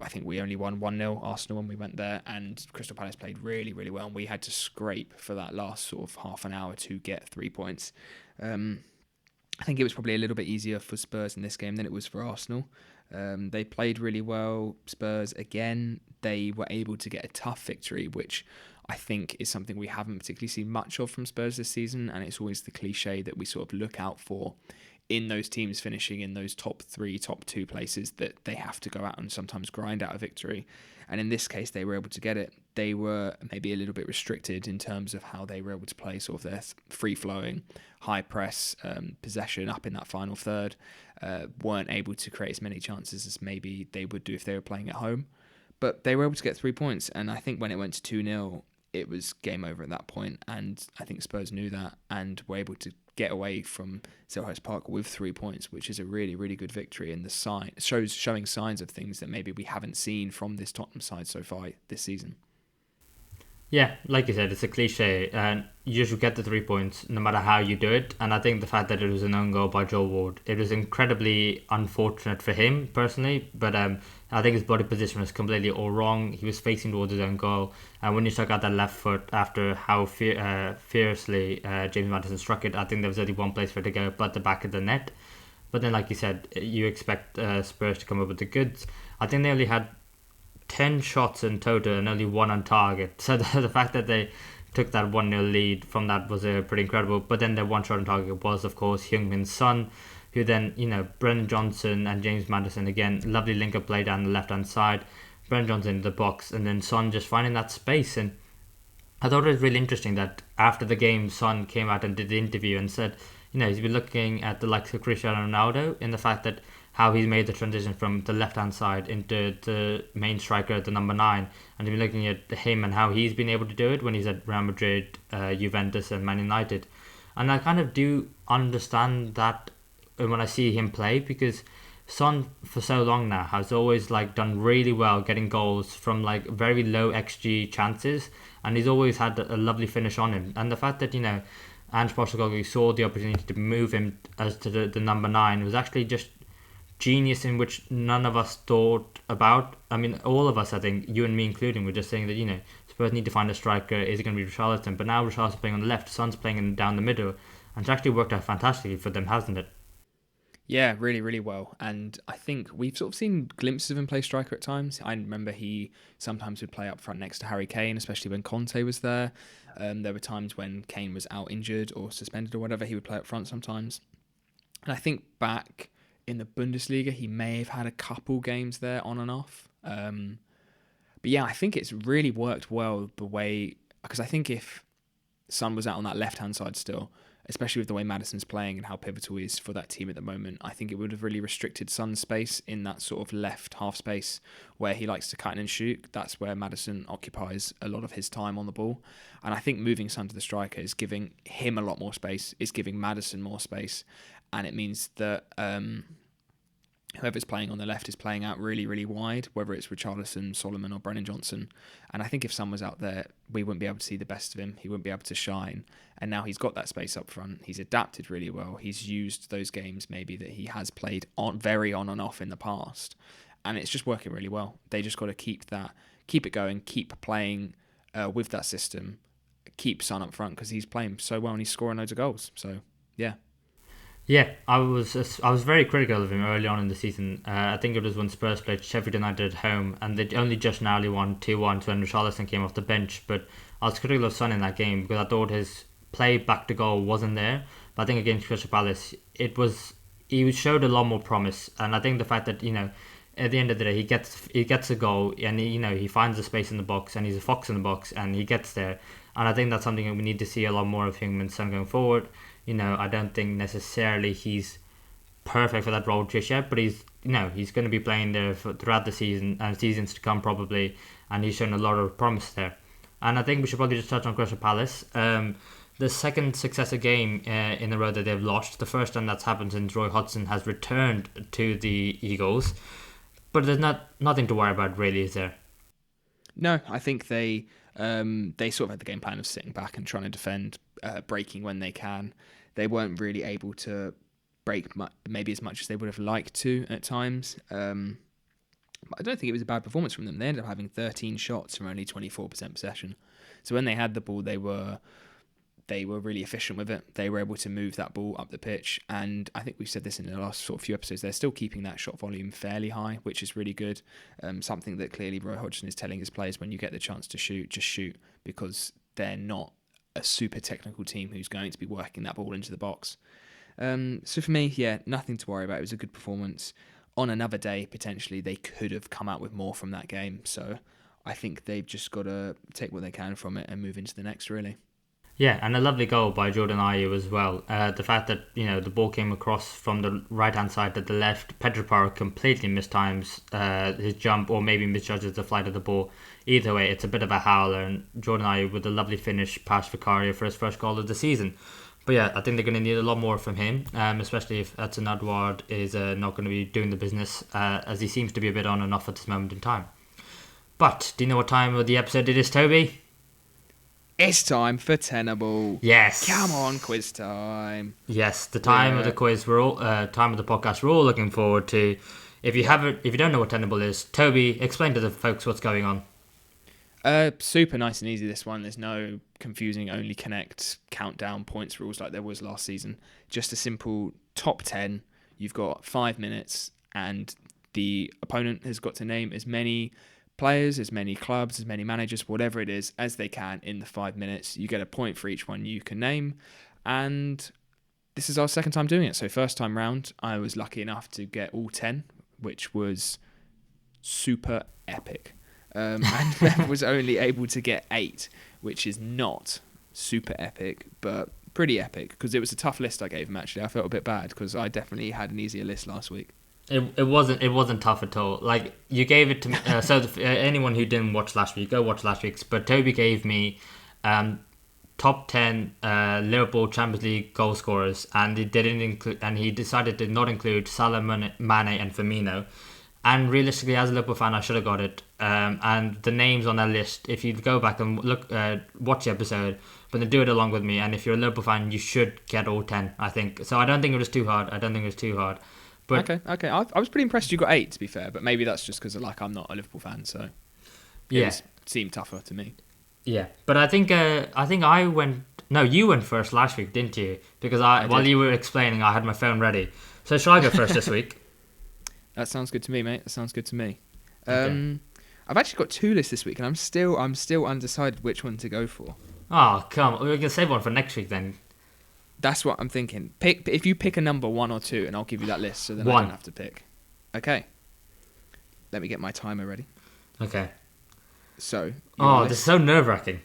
I think we only won 1-0 Arsenal when we went there, and Crystal Palace played really, really well, and we had to scrape for that last sort of half an hour to get 3 points. I think it was probably a little bit easier for Spurs in this game than it was for Arsenal. They played really well. Spurs, again, they were able to get a tough victory, which I think is something we haven't particularly seen much of from Spurs this season, and it's always the cliche that we sort of look out for in those teams finishing in those top 3, top 2 places, that they have to go out and sometimes grind out a victory. And in this case, they were able to get it. They were maybe a little bit restricted in terms of how they were able to play sort of their free-flowing, high-press possession up in that final third. Weren't able to create as many chances as maybe they would do if they were playing at home. But they were able to get 3 points, and I think when it went to 2-0, it was game over at that point, and I think Spurs knew that and were able to get away from Selhurst Park with 3 points, which is a really, really good victory, and showing signs of things that maybe we haven't seen from this Tottenham side so far this season. Yeah, like you said, it's a cliche, and you should get the 3 points no matter how you do it. And I think the fact that it was an own goal by Joel Ward, it was incredibly unfortunate for him personally, but I think his body position was completely all wrong. He was facing towards his own goal, and when you stuck out that left foot after how fiercely James Maddison struck it, I think there was only one place for it to go, but the back of the net. But then, like you said, you expect Spurs to come up with the goods. I think they only had 10 shots in total and only 1 on target. So the fact that they took that 1-0 lead from that was pretty incredible. But then the 1 shot on target was, of course, Heung-min Son, who then, Brennan Johnson and James Maddison, again, lovely link-up play down the left-hand side, Brennan Johnson in the box, and then Son just finding that space. And I thought it was really interesting that after the game, Son came out and did the interview and said, he's been looking at the likes of Cristiano Ronaldo in the fact that how he's made the transition from the left-hand side into the main striker, the number 9, and he's been looking at him and how he's been able to do it when he's at Real Madrid, Juventus and Man United. And I kind of do understand that when I see him play, because Son for so long now has always done really well getting goals from very low XG chances, and he's always had a lovely finish on him. And the fact that Ange Postecoglou saw the opportunity to move him as to the number 9 was actually just genius, in which none of us thought about. I mean, all of us, I think, you and me including, were just saying that Spurs need to find a striker. Is it going to be Richarlison? But now Richarlison's playing on the left, Son's playing down the middle, and it's actually worked out fantastically for them, hasn't it? Yeah, really, really well. And I think we've sort of seen glimpses of him play striker at times. I remember he sometimes would play up front next to Harry Kane, especially when Conte was there. There were times when Kane was out injured or suspended or whatever, he would play up front sometimes. And I think back in the Bundesliga, he may have had a couple games there on and off. But yeah, I think it's really worked well the way, because I think if Son was out on that left-hand side still, especially with the way Maddison's playing and how pivotal he is for that team at the moment, I think it would have really restricted Son's space in that sort of left half space where he likes to cut in and shoot. That's where Maddison occupies a lot of his time on the ball. And I think moving Son to the striker is giving him a lot more space, is giving Maddison more space. And it means that whoever's playing on the left is playing out really, really wide, whether it's Richarlison, Solomon or Brennan Johnson. And I think if Son was out there, we wouldn't be able to see the best of him. He wouldn't be able to shine. And now he's got that space up front. He's adapted really well. He's used those games maybe that he has played on and off in the past. And it's just working really well. They just got to keep it going, keep playing with that system, keep Son up front, because he's playing so well and he's scoring loads of goals. So, yeah. Yeah, I was very critical of him early on in the season. I think it was when Spurs played Sheffield United at home, and they only just narrowly won 2-1 when Richarlison came off the bench. But I was critical of Son in that game because I thought his play back to goal wasn't there. But I think against Crystal Palace, he showed a lot more promise. And I think the fact that at the end of the day, he gets a goal, and he finds a space in the box, and he's a fox in the box, and he gets there. And I think that's something that we need to see a lot more of him and Son going forward. I don't think necessarily he's perfect for that role just yet, but he's going to be playing there throughout the season and seasons to come probably, and he's shown a lot of promise there. And I think we should probably just touch on Crystal Palace. The second successive game in a row that they've lost, the first time that's happened since Roy Hodgson has returned to the Eagles. But there's nothing to worry about really, is there? No, I think they sort of had the game plan of sitting back and trying to defend, breaking when they can. They weren't really able to break maybe as much as they would have liked to at times. But I don't think it was a bad performance from them. They ended up having 13 shots from only 24% possession. So when they had the ball, they were really efficient with it. They were able to move that ball up the pitch. And I think we've said this in the last sort of few episodes, they're still keeping that shot volume fairly high, which is really good. Something that clearly Roy Hodgson is telling his players, when you get the chance to shoot, just shoot, because they're not a super technical team who's going to be working that ball into the box. So for me, yeah, nothing to worry about. It was a good performance. On another day, potentially, they could have come out with more from that game. So I think they've just got to take what they can from it and move into the next, really. Yeah, and a lovely goal by Jordan Ayew as well. The fact that the ball came across from the right-hand side to the left, Pedro Porro completely mistimes his jump, or maybe misjudges the flight of the ball. Either way, it's a bit of a howler, and Jordan Ayew with a lovely finish past Vicario for his first goal of the season. But yeah, I think they're going to need a lot more from him, especially if Edson Edouard is not going to be doing the business, as he seems to be a bit on and off at this moment in time. But do you know what time of the episode it is, Toby? It's time for Tennable. Yes. Come on, quiz time. Yes, the time of the quiz, time of the podcast we're all looking forward to. If you don't know what Tennable is, Toby, explain to the folks what's going on. Super nice and easy, this one. There's no confusing only connect countdown points rules like there was last season. Just a simple top 10. You've got 5 minutes, and the opponent has got to name as many players, as many clubs, as many managers, whatever it is, as they can in the 5 minutes. You get a point for each one you can name, and This is our second time doing it. So first time round, I was lucky enough to get all 10, which was super epic. And Mev was only able to get 8, which is not super epic, but pretty epic, because it was a tough list I gave him, actually. I felt a bit bad because I definitely had an easier list last week. It wasn't tough at all. Like, you gave it to me. Anyone who didn't watch last week, go watch last week's. But Toby gave me top 10 Liverpool Champions League goal scorers, and he didn't include, and he decided to not include Salah, Mane, and Firmino. And realistically, as a Liverpool fan, I should have got it. And the names on that list, if you go back and look, watch the episode, but then do it along with me. And if you're a Liverpool fan, you should get all 10, I think. So I don't think it was too hard. But okay. I was pretty impressed you got 8, to be fair, but maybe that's just because I'm not a Liverpool fan, so it seemed tougher to me. Yeah, but I think I went. No, you went first last week, didn't you? Because while you were explaining, I had my phone ready. So shall I go first this week? That sounds good to me, mate. That sounds good to me. Okay. I've actually got 2 lists this week, and I'm still undecided which one to go for. Oh, come on. We can save one for next week then. That's what I'm thinking. If you pick a number 1 or 2, and I'll give you that list, so then 1. I don't have to pick. Okay. Let me get my timer ready. Okay. So. This is so nerve-wracking.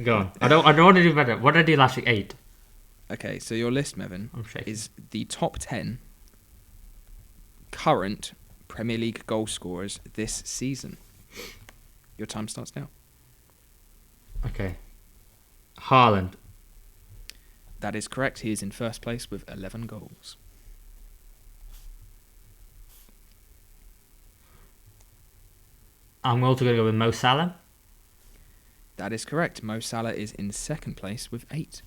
Go on. I don't want to do better. What did I do last week? 8. Okay, so your list, Mevin, is the top 10 current Premier League goal scorers this season. Your time starts now. Okay. Haaland. That is correct. He is in first place with 11 goals. I'm also going to go with Mo Salah. That is correct. Mo Salah is in second place with 8.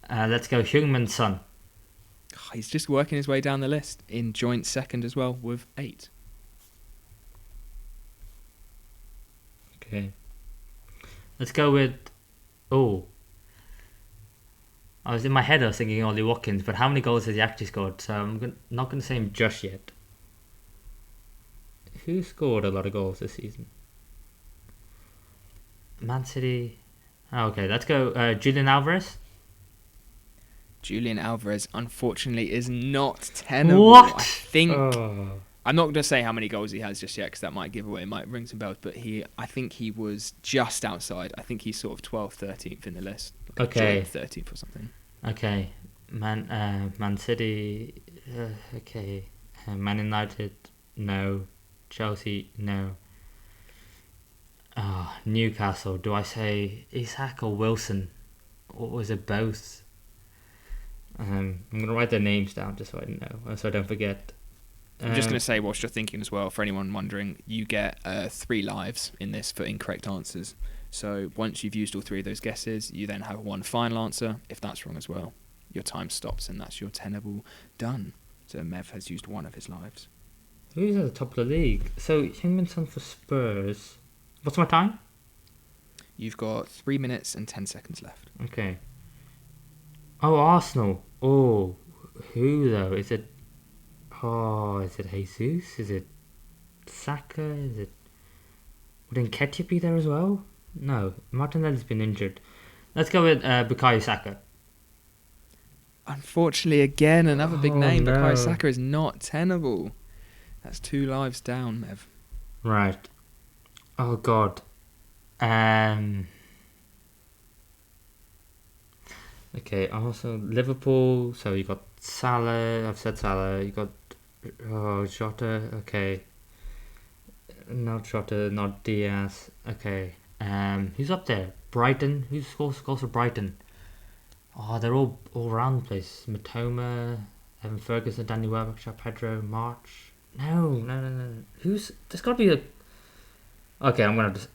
Let's go Heung-min Son. He's just working his way down the list in joint second as well with 8. Okay. Let's go with... Oh. I was in my head, I was thinking Ollie Watkins, but how many goals has he actually scored? So I'm not going to say him just yet. Who scored a lot of goals this season? Man City... Oh, okay, let's go Julian Alvarez. Julian Alvarez, unfortunately, is not tenable. What? I think... I'm not going to say how many goals he has just yet, because that might give away, it might ring some bells, but I think he was just outside. I think he's sort of 12th, 13th in the list. Okay. 13th or something. Okay. Man City... okay. Man United, no. Chelsea, no. Newcastle, do I say Isak or Wilson? Or was it both? I'm going to write their names down just so I know, so I don't forget. I'm just going to say whilst you're thinking as well, for anyone wondering, you get 3 lives in this for incorrect answers. So once you've used all 3 of those guesses, you then have 1 final answer. If that's wrong as well, your time stops and that's your Tennable done. So Mev has used 1 of his lives. Who's at the top of the league? So Heung-min Son for Spurs. What's my time? You've got 3 minutes and 10 seconds left. Okay. Oh, Arsenal. Oh, who though? Is it Jesus? Is it Saka? Would Nketiah be there as well? No, Martinelli's been injured. Let's go with Bukayo Saka. Unfortunately, again, another big name. No. Bukayo Saka is not tenable. That's 2 lives down, Mev. Right. Oh God. Okay. Also Liverpool. So you got Salah. I've said Salah. You got Jota. Okay. Not Jota. Not Diaz. Okay. Who's up there? Brighton. Who scores for Brighton? Oh, they're all around the place. Matoma, Evan Ferguson, Danny Welbeck, Pedro, March. No. There's got to be a... Okay, I'm going to...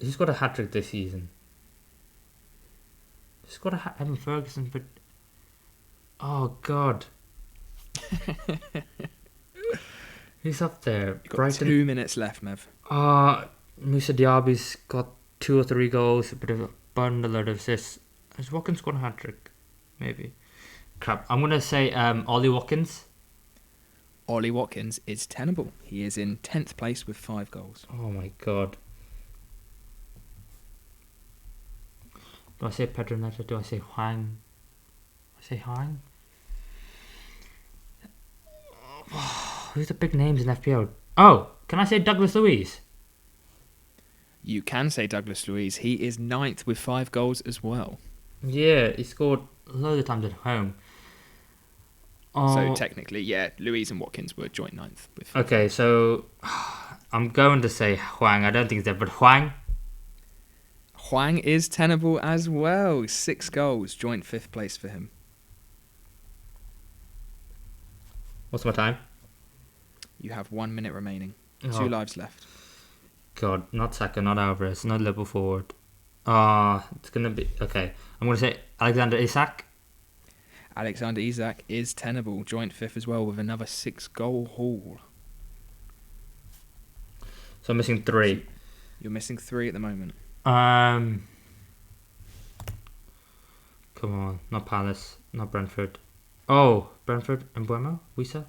Who's got a hat-trick this season? Who's got Evan Ferguson, but... Oh, God. Who's up there? You've got 2 minutes left, Mev. Moussa Diaby's got 2 or 3 goals, a bit of a bundle of assists. Has Watkins got a hat-trick? Maybe. Crap. I'm going to say Ollie Watkins. Ollie Watkins is tenable. He is in 10th place with 5 goals. Oh my God. Do I say Pedro Neto? Do I say Huang? I say Huang? Who's the big names in FPL? Oh, can I say Douglas Luiz? You can say Douglas Luiz. He is ninth with 5 goals as well. Yeah, he scored loads of times at home. So Oh, technically, yeah, Luiz and Watkins were joint ninth with 5 okay, goals. so I'm going to say Huang. I don't think it's there, but Huang. Huang is tenable as well. 6 goals, joint 5th place for him. What's my time? You have 1 minute remaining. Oh, 2 lives left. God, not Saka, not Alvarez, not Liverpool forward. It's going to be... Okay, I'm going to say Alexander Isak. Alexander Isak is tenable, joint 5th as well with another 6-goal haul. So I'm missing 3. You're missing 3 at the moment. Come on, not Palace, not Brentford. Oh, Brentford and Buemo, Wisa?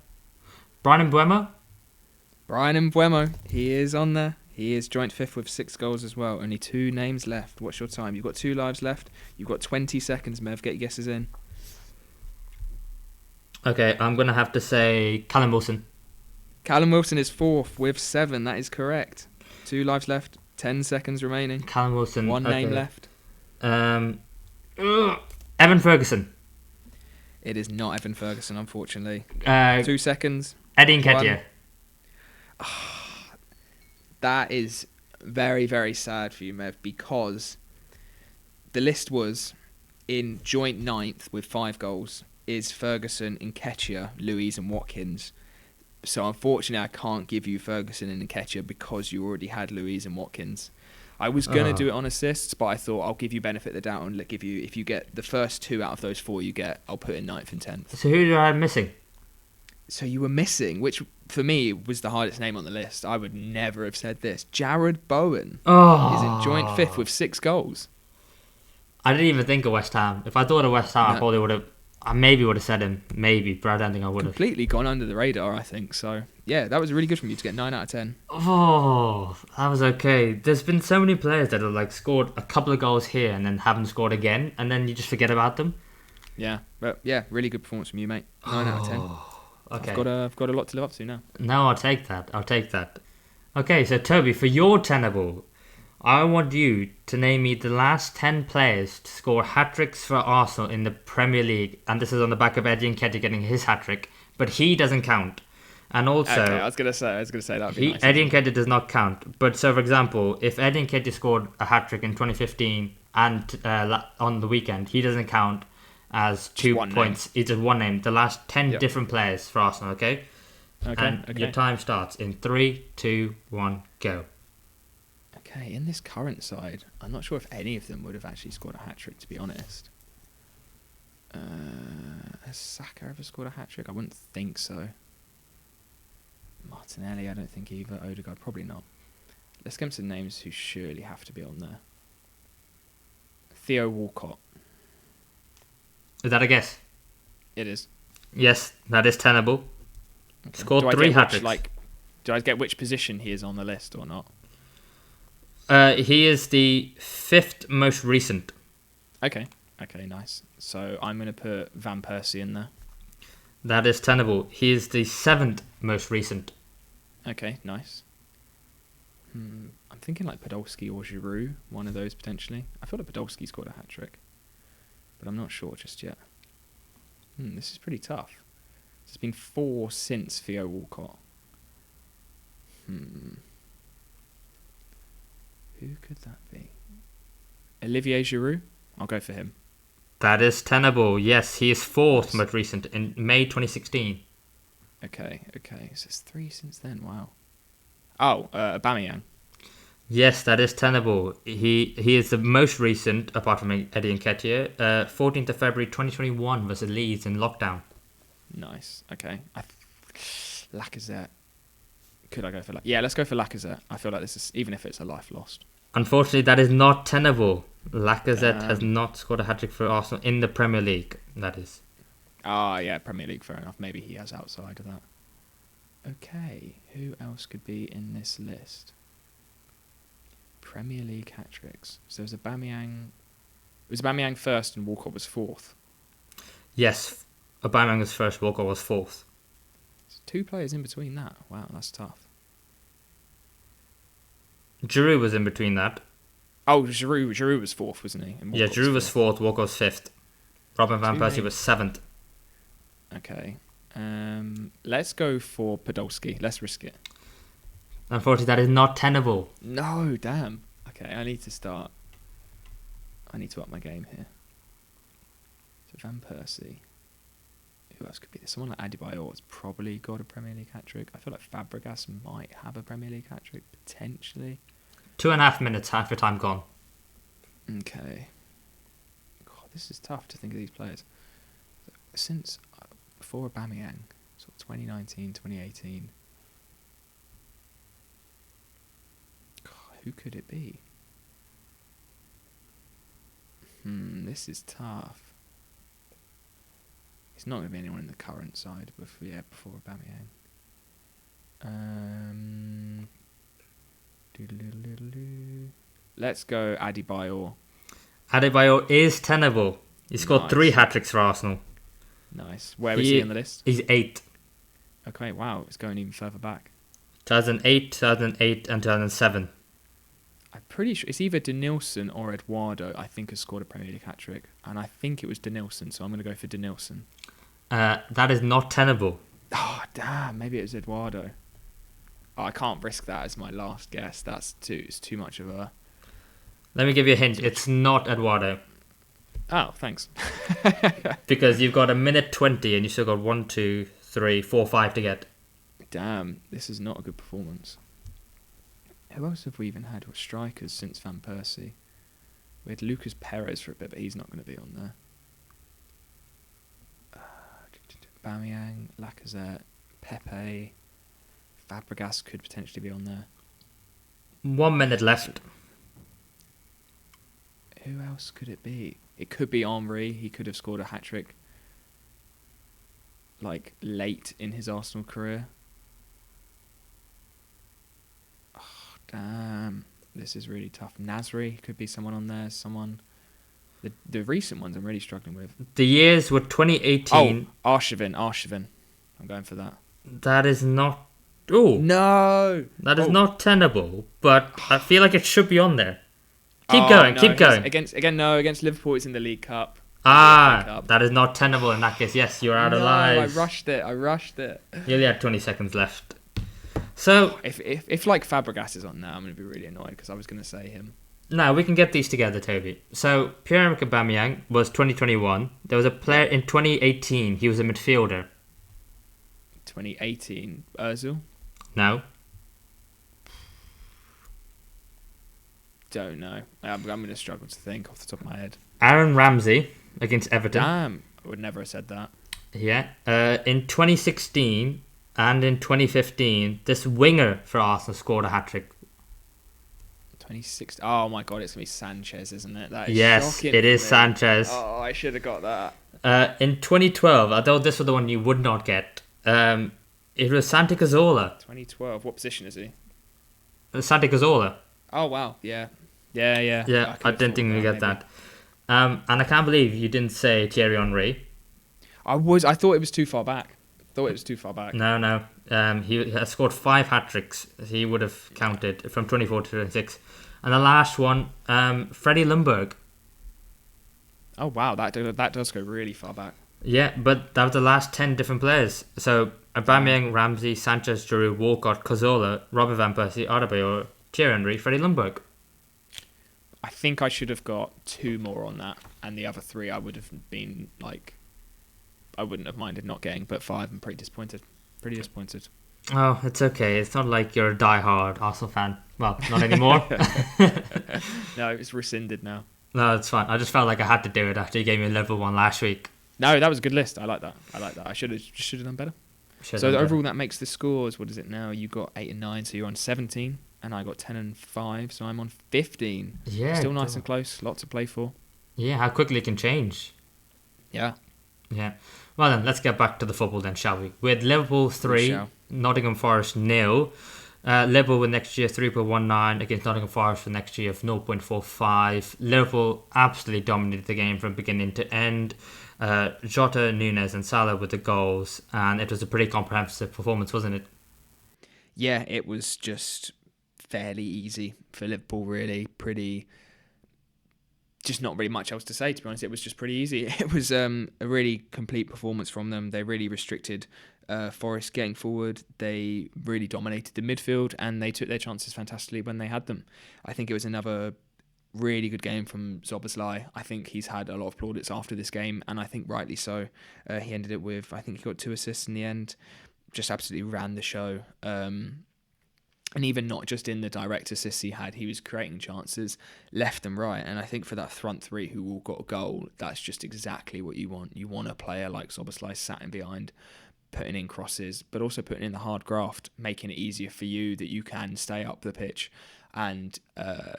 Brian Mbuemo? Brian Mbuemo, he is on there. He is joint 5th with 6 goals as well. Only 2 names left. What's your time? You've got 2 lives left. You've got 20 seconds, Mev. Get your guesses in. Okay, I'm going to have to say Callum Wilson. Callum Wilson is 4th with 7. That is correct. 2 lives left. 10 seconds remaining. Callum Wilson. 1 name left. Evan Ferguson. It is not Evan Ferguson, unfortunately. 2 seconds. Eddie Nketiah. That is very, very sad for you, Mev, because the list was in joint 9th with 5 goals is Ferguson, Nketiah, Luiz and Watkins. So unfortunately, I can't give you Ferguson and Nketiah because you already had Luiz and Watkins. I was going to do it on assists, but I thought I'll give you benefit of the doubt and give you, if you get the first 2 out of those 4 you get, I'll put in 9th and 10th. So who do I have missing? So you were missing, which for me was the hardest name on the list. I would never have said this. Jared Bowen is in joint 5th with 6 goals. I didn't even think of West Ham. If I thought of West Ham, I probably would have... I maybe would have said him. Maybe, but I don't think I would have. Completely gone under the radar, I think. So, yeah, that was really good from you to get 9 out of 10. Oh, that was okay. There's been so many players that have like scored a couple of goals here and then haven't scored again, and then you just forget about them. Yeah, but yeah, really good performance from you, mate. 9 out of 10. Okay. I've got a lot to live up to now. No, I'll take that. Okay, so Toby, for your Tennable, I want you to name me the last 10 players to score hat-tricks for Arsenal in the Premier League. And this is on the back of Eddie Nketiah getting his hat-trick. But he doesn't count. And also... Okay, I was gonna say that would be nice. Eddie Nketiah does not count. But so, for example, if Eddie Nketiah scored a hat-trick in 2015 and on the weekend, he doesn't count as 2 points. Name. It's just one name. The last 10 different players for Arsenal, okay? Okay. Your time starts in 3, 2, 1, go. Okay, in this current side, I'm not sure if any of them would have actually scored a hat-trick, to be honest. Has Saka ever scored a hat-trick? I wouldn't think so. Martinelli, I don't think either. Odegaard, probably not. Let's get some names who surely have to be on there. Theo Walcott. Is that a guess? It is. Yes, that is tenable. Okay. Scored 3 hat-tricks. Do I get which position he is on the list or not? He is the 5th most recent. Okay, nice. So I'm going to put Van Persie in there. That is tenable. He is the 7th most recent. Okay, nice. I'm thinking like Podolski or Giroud, one of those potentially. I feel like Podolski scored a hat-trick, but I'm not sure just yet. This is pretty tough. There's been 4 since Theo Walcott. Who could that be? Olivier Giroud? I'll go for him. That is tenable. Yes, he is 4th most recent in May 2016. Okay. So it's 3 since then. Wow. Oh, Aubameyang. Yes, that is tenable. He is the most recent, apart from Eddie Nketiah, 14th of February 2021 versus Leeds in lockdown. Nice. Okay. Lacazette. Could I go for Yeah, let's go for Lacazette. I feel like this is, even if it's a life lost. Unfortunately, that is not tenable. Lacazette has not scored a hat-trick for Arsenal in the Premier League, that is. Yeah, Premier League, fair enough. Maybe he has outside of that. Okay, who else could be in this list? Premier League hat-tricks. So there's Aubameyang, Was Aubameyang first and Walcott was fourth? Yes, Aubameyang was first, Walcott was fourth. So 2 players in between that. Wow, that's tough. Giroud was in between that. Oh, Giroud was fourth, wasn't he? And Yeah, Walcott Giroud was fourth, Walcott was fifth. Robin Van Persie was seventh. Okay. Let's go for Podolski. Let's risk it. Unfortunately, that is not tenable. No, damn. Okay, I need to up my game here. So Van Persie. Who else could be there? Someone like Adebayor has probably got a Premier League hat-trick. I feel like Fabregas might have a Premier League hat-trick, potentially. 2.5 minutes, half your time gone. Okay. God, this is tough to think of these players. Since before Aubameyang, sort of 2019, 2018. God, who could it be? This is tough. It's not going to be anyone in the current side, before Aubameyang. Let's go Adebayor. Adebayor is tenable. He scored 3 hat-tricks for Arsenal. Nice. Where is he on the list? He's 8th. Okay, wow, it's going even further back. 2008, 2008 and 2007. I'm pretty sure it's either Denilson or Eduardo, I think, has scored a Premier League hat-trick. And I think it was Denilson, so I'm going to go for Denilson. That is not tenable. Oh, damn. Maybe it was Eduardo. Oh, I can't risk that as my last guess. It's too much of a... Let me give you a hint. It's not Eduardo. Oh, thanks. Because you've got 1:20 and you still got 1, 2, 3, 4, 5 to get. Damn, this is not a good performance. Who else have we even had with strikers since Van Persie? We had Lucas Perez for a bit, but he's not going to be on there. Aubameyang, Lacazette, Pepe, Fabregas could potentially be on there. 1 minute left. Who else could it be? It could be Henry. He could have scored a hat-trick like late in his Arsenal career. Oh, damn. This is really tough. Nasri could be someone on there. The recent ones I'm really struggling with. The years were 2018. Oh, Arshavin. I'm going for that. That is not... Oh. No! That is not tenable, but I feel like it should be on there. Keep going. Against Liverpool, it's in the League Cup. That is not tenable in that case. Yes, you're out of lives. I rushed it. You only had 20 seconds left. So... If like Fabregas is on there, I'm going to be really annoyed because I was going to say him. No, we can get these together, Toby. So, Pierre-Emerick Aubameyang was 2021. There was a player in 2018. He was a midfielder. 2018, Ozil? No. Don't know. I'm going to struggle to think off the top of my head. Aaron Ramsey against Everton. Damn, I would never have said that. Yeah. In 2016 and in 2015, this winger for Arsenal scored a hat-trick. 2016. Oh my god, it's going to be Sanchez, isn't it? That is yes, it is Sanchez. Oh, I should have got that. In 2012, although this was the one you would not get, it was Santi Cazorla. 2012. What position is he? Santi Cazorla. Oh wow, yeah. Yeah, I didn't think you'd get that. And I can't believe you didn't say Thierry Henry. I thought it was too far back. No. He has scored 5 hat-tricks. He would have counted from 24 to 26. And the last one, Freddie Ljungberg. Oh wow, that does go really far back. Yeah, but that was the last 10 different players. So Aubameyang, Ramsey, Sanchez, Giroud, Walcott, Cazorla, Robin Van Persie, Adebayor, Thierry Henry, Freddie Ljungberg. I think I should have got 2 more on that, and the other 3 I would have been like, I wouldn't have minded not getting, but 5 I'm pretty disappointed. Oh, it's okay. It's not like you're a die-hard Arsenal fan. Well, not anymore. No, it's rescinded now. No, it's fine. I just felt like I had to do it after you gave me a level 1 last week. No, that was a good list. I like that. I should have done better. Overall, that makes the scores. What is it now? You got 8 and 9, so you're on 17, and I got 10 and 5, so I'm on 15. Yeah, still nice and close. Lots to play for. Yeah, how quickly it can change. Yeah. Well then, let's get back to the football then, shall we? With Liverpool 3, Nottingham Forest 0. Liverpool with next year 3.19 against Nottingham Forest for next year of 0.45. Liverpool absolutely dominated the game from beginning to end. Jota, Nunes, and Salah with the goals, and it was a pretty comprehensive performance, wasn't it? Yeah, it was just fairly easy for Liverpool, really. Pretty, just not really much else to say, to be honest. It was just pretty easy. It was a really complete performance from them. They really restricted Forest getting forward. They really dominated the midfield, and they took their chances fantastically when they had them. I think it was another really good game from Szoboszlai. I think he's had a lot of plaudits after this game, and I think rightly so. He ended it with, I think he got 2 assists in the end. Just absolutely ran the show. And even not just in the direct assists he was creating chances left and right. And I think for that front three who all got a goal, that's just exactly what you want. You want a player like Szoboszlai sat in behind, putting in crosses, but also putting in the hard graft, making it easier for you that you can stay up the pitch and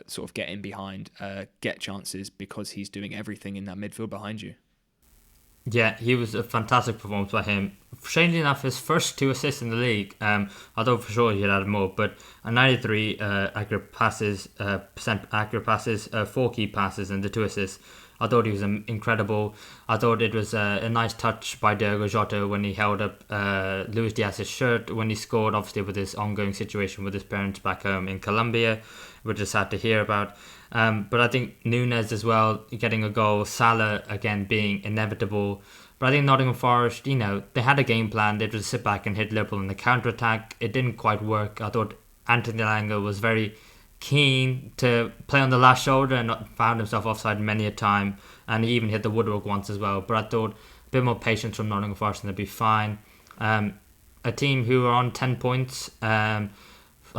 sort of get in behind, get chances because he's doing everything in that midfield behind you. Yeah, he was a fantastic performance by him. Strangely enough, his first 2 assists in the league. Although for sure he had added more, but a 93 accurate passes, percent accurate passes, 4 key passes, and the 2 assists. I thought he was incredible. I thought it was a nice touch by Diogo Jota when he held up Luis Diaz's shirt when he scored, obviously with his ongoing situation with his parents back home in Colombia, which is sad to hear about. But I think Nunes as well, getting a goal, Salah again being inevitable. But I think Nottingham Forest, they had a game plan. They just sit back and hit Liverpool in the counter-attack. It didn't quite work. I thought Anthony Elanga was very keen to play on the last shoulder and found himself offside many a time, and he even hit the woodwork once as well. But I thought a bit more patience from Nottingham Forest and they'd be fine. A team who are on 10 points, I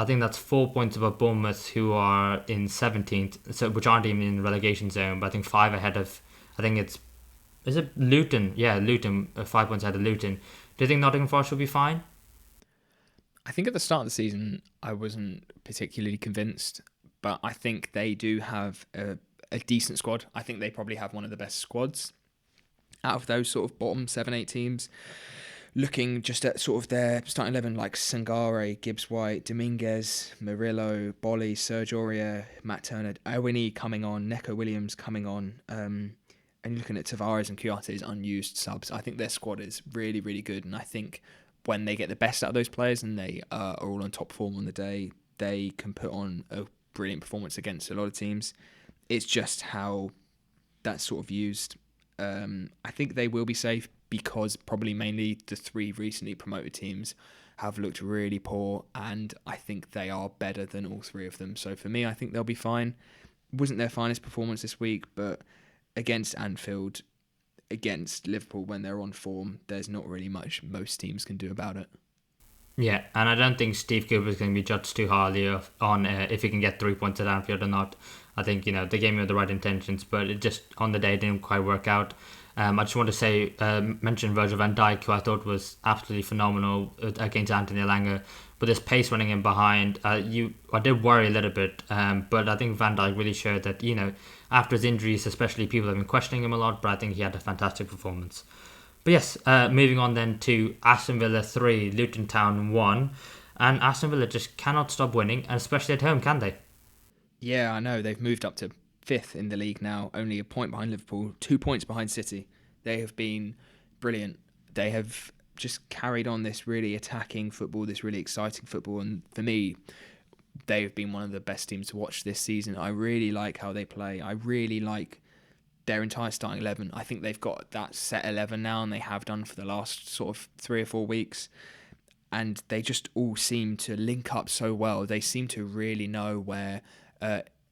think that's 4 points above Bournemouth, who are in 17th, so which aren't even in the relegation zone, but I think 5 ahead of, I think is it Luton? Yeah, Luton, 5 points ahead of Luton. Do you think Nottingham Forest will be fine? I think at the start of the season, I wasn't particularly convinced, but I think they do have a decent squad. I think they probably have one of the best squads out of those sort of bottom 7-8 teams. Looking just at sort of their starting 11, like Sangare, Gibbs-White, Dominguez, Murillo, Bolly, Serge Aurier, Matt Turner, Owini coming on, Neco Williams coming on, and you're looking at Tavares and Kouyate's unused subs. I think their squad is really, really good, and I think when they get the best out of those players and they are all on top form on the day, they can put on a brilliant performance against a lot of teams. It's just how that's sort of used. I think they will be safe because probably mainly the 3 recently promoted teams have looked really poor, and I think they are better than all 3 of them. So for me, I think they'll be fine. Wasn't their finest performance this week, but against Anfield, against Liverpool when they're on form, there's not really much most teams can do about it. Yeah, and I don't think Steve Cooper is going to be judged too highly on if he can get 3 points at Anfield or not. I think, they gave him the right intentions, but it just, on the day, didn't quite work out. I just want to say, mention Virgil van Dijk, who I thought was absolutely phenomenal against Anthony Elanga. But this pace running in behind, I did worry a little bit, but I think Van Dijk really showed that, after his injuries, especially, people have been questioning him a lot, but I think he had a fantastic performance. But yes, moving on then to Aston Villa 3, Luton Town 1. And Aston Villa just cannot stop winning, and especially at home, can they? Yeah, I know. They've moved up to 5th in the league now, only a point behind Liverpool, 2 points behind City. They have been brilliant. They have just carried on this really attacking football, this really exciting football. And for me, they've been one of the best teams to watch this season. I really like how they play. I really like their entire starting 11. I think they've got that set 11 now, and they have done for the last sort of 3 or 4 weeks. And they just all seem to link up so well. They seem to really know where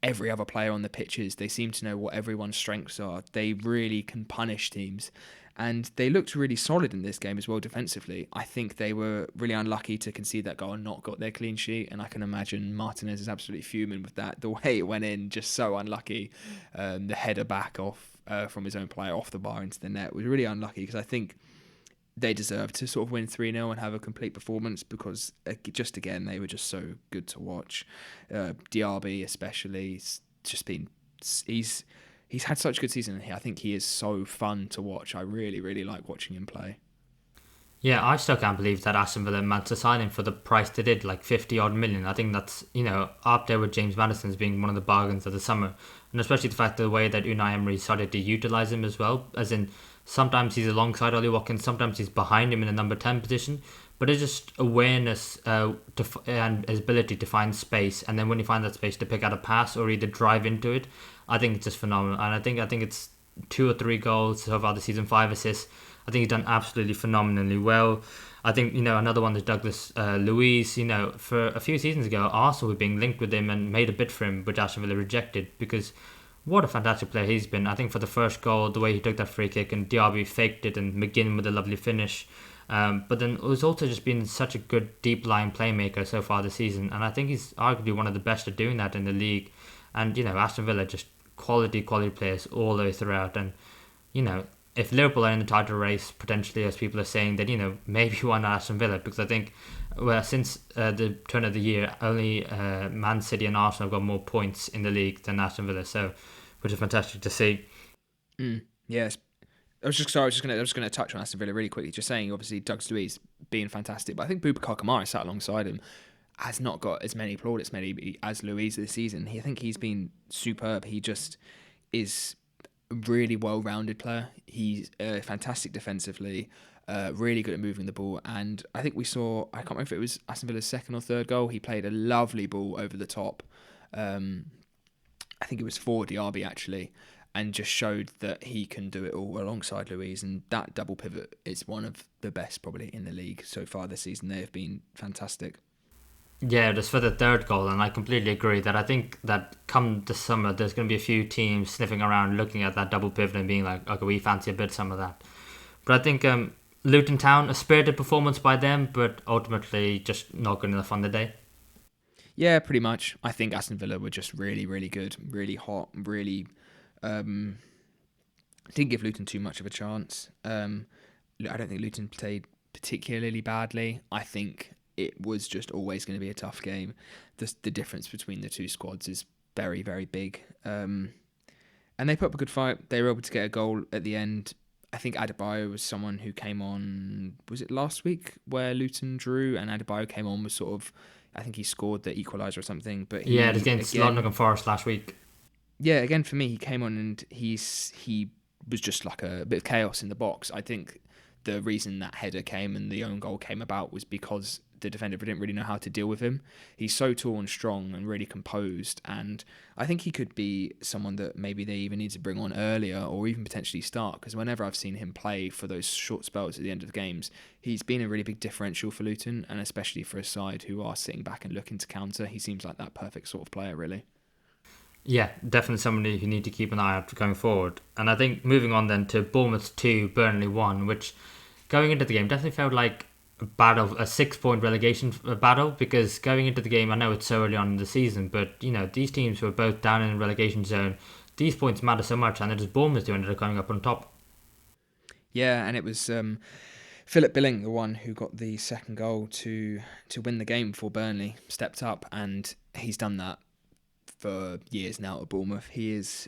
every other player on the pitch is. They seem to know what everyone's strengths are. They really can punish teams. And they looked really solid in this game as well defensively. I think they were really unlucky to concede that goal and not got their clean sheet. And I can imagine Martinez is absolutely fuming with that. The way it went in, just so unlucky. The header back off from his own player off the bar into the net was really unlucky, because I think they deserve to sort of win 3-0 and have a complete performance, because just again, they were just so good to watch. Diaby especially, he's had such a good season here. I think he is so fun to watch. I really, really like watching him play. Yeah, I still can't believe that Aston Villa managed to sign him for the price they did, like 50 odd million. I think that's, up there with James Maddison's being one of the bargains of the summer. And especially the fact the way that Unai Emery started to utilise him as well. As in, sometimes he's alongside Ollie Watkins, sometimes he's behind him in the number 10 position. But it's just awareness and his ability to find space. And then when you find that space to pick out a pass or either drive into it, I think it's just phenomenal. And I think it's 2 or 3 goals so far this season, 5 assists. I think he's done absolutely phenomenally well. I think, another one is Douglas Luiz. For a few seasons ago, Arsenal were being linked with him and made a bid for him, which Aston Villa rejected because what a fantastic player he's been. I think for the first goal, the way he took that free kick and Diaby faked it and McGinn with a lovely finish. But then it was also just been such a good deep line playmaker so far this season. And I think he's arguably one of the best at doing that in the league. And, Aston Villa just quality players all the way throughout. And, if Liverpool are in the title race, potentially, as people are saying, then, maybe why not Aston Villa? Because I think, since the turn of the year, only Man City and Arsenal have got more points in the league than Aston Villa, so which is fantastic to see. Yes. I was just going to touch on Aston Villa really quickly. Just saying, obviously, Douglas Luiz being fantastic, but I think Boubacar Kamara sat alongside him has not got as many plaudits maybe as Luiz this season. I think he's been superb. He just is a really well-rounded player. He's fantastic defensively, really good at moving the ball. And I think we saw, I can't remember if it was Aston Villa's second or third goal, he played a lovely ball over the top. I think it was for Diaby actually, and just showed that he can do it all alongside Luiz. And that double pivot is one of the best probably in the league so far this season. They have been fantastic. Yeah, just for the third goal, and I completely agree that I think that come the summer, there's going to be a few teams sniffing around looking at that double pivot and being like, okay, we fancy a bit some of that. But I think Luton Town, a spirited performance by them, but ultimately just not good enough on the day. Yeah, pretty much. I think Aston Villa were just really, really good, really hot, really... didn't give Luton too much of a chance. I don't think Luton played particularly badly. I think it was just always going to be a tough game. The difference between the two squads is very, very big. And they put up a good fight. They were able to get a goal at the end. I think Adebayo was someone who came on, was it last week where Luton drew and Adebayo came on, was sort of, I think he scored the equaliser or something. But he, yeah, against Nottingham Forest last week. Yeah, again for me, he came on and he was just like a bit of chaos in the box. I think the reason that header came and the own goal came about was because the defender didn't really know how to deal with him. He's so tall and strong and really composed, and I think he could be someone that maybe they even need to bring on earlier or even potentially start, because whenever I've seen him play for those short spells at the end of the games, he's been a really big differential for Luton, and especially for a side who are sitting back and looking to counter. He seems like that perfect sort of player, really. Yeah, definitely somebody you need to keep an eye out for going forward. And I think moving on then to Bournemouth 2, Burnley 1, which going into the game definitely felt like a 6-point relegation battle, because going into the game, I know it's so early on in the season, but these teams were both down in the relegation zone. These points matter so much, and it is Bournemouth who ended up coming up on top. Yeah, and it was Philip Billing, the one who got the second goal to win the game for Burnley, stepped up, and he's done that for years now at Bournemouth. He is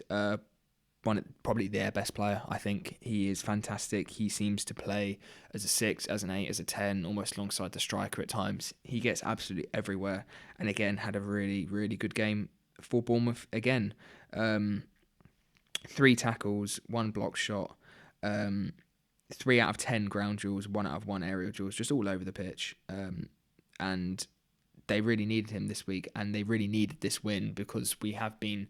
probably their best player, I think. He is fantastic. He seems to play as a 6, as an 8, as a 10, almost alongside the striker at times. He gets absolutely everywhere, and again had a really, really good game for Bournemouth again. 3 tackles, 1 block shot, 3 out of 10 ground duels, 1 out of 1 aerial duels, just all over the pitch. And they really needed him this week, and they really needed this win, because we have been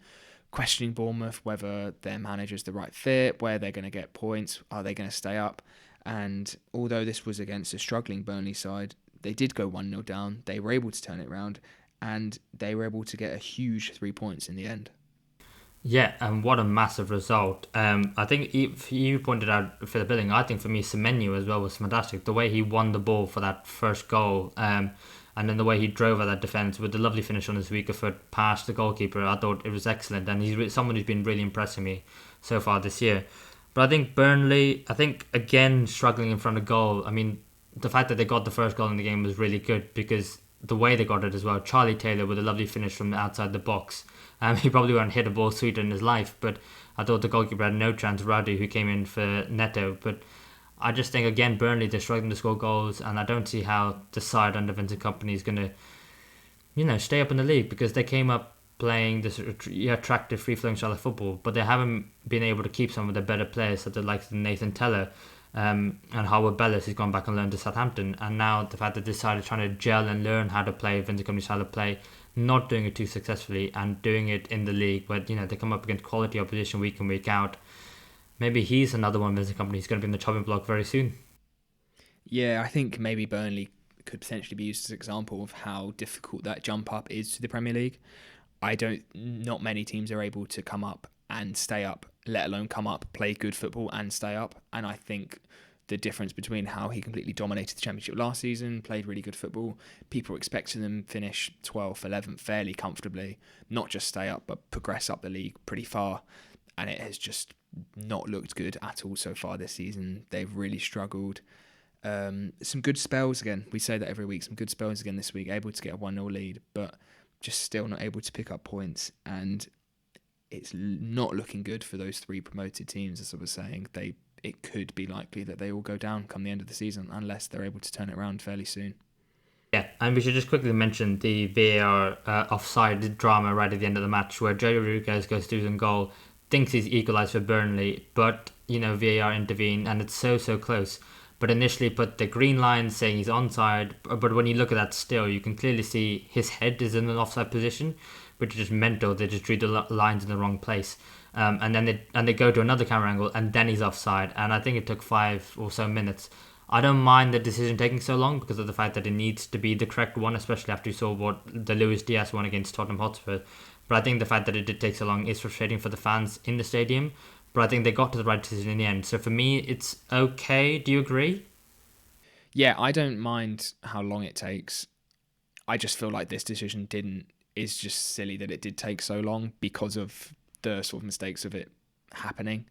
questioning Bournemouth whether their manager's the right fit, where they're going to get points, are they going to stay up? And although this was against a struggling Burnley side, they did go 1-0 down. They were able to turn it around, and they were able to get a huge 3 points in the end. Yeah, and what a massive result. I think you pointed out Philip Billing. I think for me, Semenyo as well was fantastic. The way he won the ball for that first goal, and then the way he drove at that defence with the lovely finish on his weaker foot past the goalkeeper, I thought it was excellent. And he's someone who's been really impressing me so far this year. But I think Burnley, again, struggling in front of goal. I mean, the fact that they got the first goal in the game was really good, because the way they got it as well. Charlie Taylor with a lovely finish from outside the box. He probably won't hit a ball sweeter in his life, but I thought the goalkeeper had no chance. Radu, who came in for Neto, but I just think, again, Burnley, they're struggling to score goals, and I don't see how the side under Vincent Kompany is going to, stay up in the league, because they came up playing this attractive, free-flowing style of football, but they haven't been able to keep some of the better players, such as like Nathan Teller, and Howard Bellis, who's gone back and learned to Southampton. And now the fact that they decided trying to gel and learn how to play Vincent Kompany's style of play, not doing it too successfully, and doing it in the league where they come up against quality opposition week in, week out. Maybe he's another one, Vincent Kompany. He's going to be in the chopping block very soon. Yeah, I think maybe Burnley could potentially be used as an example of how difficult that jump up is to the Premier League. Not many teams are able to come up and stay up, let alone come up, play good football and stay up. And I think the difference between how he completely dominated the Championship last season, played really good football, people were expecting them finish 12th, 11th fairly comfortably, not just stay up, but progress up the league pretty far. And it has just not looked good at all so far this season. They've really struggled. Some good spells again. We say that every week. Some good spells again this week. Able to get a 1-0 lead, but just still not able to pick up points. And it's not looking good for those three promoted teams, as I was saying. It could be likely that they all go down come the end of the season unless they're able to turn it around fairly soon. Yeah, and we should just quickly mention the VAR offside drama right at the end of the match, where Joe Rodriguez goes through some goal, thinks he's equalised for Burnley, but VAR intervened and it's so close. But initially put the green line saying he's onside, but when you look at that still, you can clearly see his head is in an offside position, which is just mental. They just drew the lines in the wrong place. And then they go to another camera angle, and then he's offside. And I think it took 5 or so minutes. I don't mind the decision taking so long because of the fact that it needs to be the correct one, especially after you saw what the Luis Diaz won against Tottenham Hotspur. But I think the fact that it did take so long is frustrating for the fans in the stadium. But I think they got to the right decision in the end. So for me, it's okay. Do you agree? Yeah, I don't mind how long it takes. I just feel like this decision is just silly that it did take so long because of the sort of mistakes of it happening.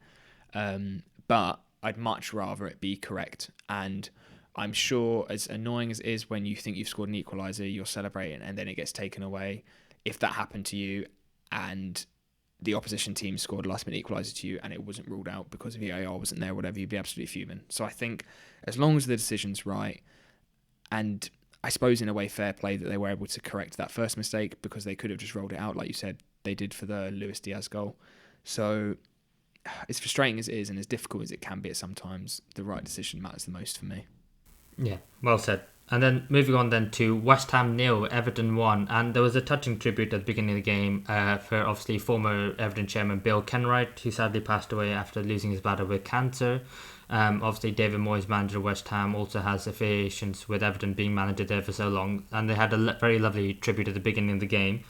But I'd much rather it be correct. And I'm sure, as annoying as it is when you think you've scored an equaliser, you're celebrating and then it gets taken away. If that happened to you and the opposition team scored a last-minute equaliser to you and it wasn't ruled out because VAR wasn't there, whatever, you'd be absolutely fuming. So I think as long as the decision's right, and I suppose in a way fair play that they were able to correct that first mistake because they could have just rolled it out, like you said, they did for the Luis Diaz goal. So as frustrating as it is and as difficult as it can be at sometimes, the right decision matters the most for me. Yeah, well said. And then moving on then to West Ham 0, Everton 1. And there was a touching tribute at the beginning of the game for obviously former Everton chairman Bill Kenwright, who sadly passed away after losing his battle with cancer. Obviously David Moyes, manager of West Ham, also has affiliations with Everton, being manager there for so long. And they had a very lovely tribute at the beginning of the game.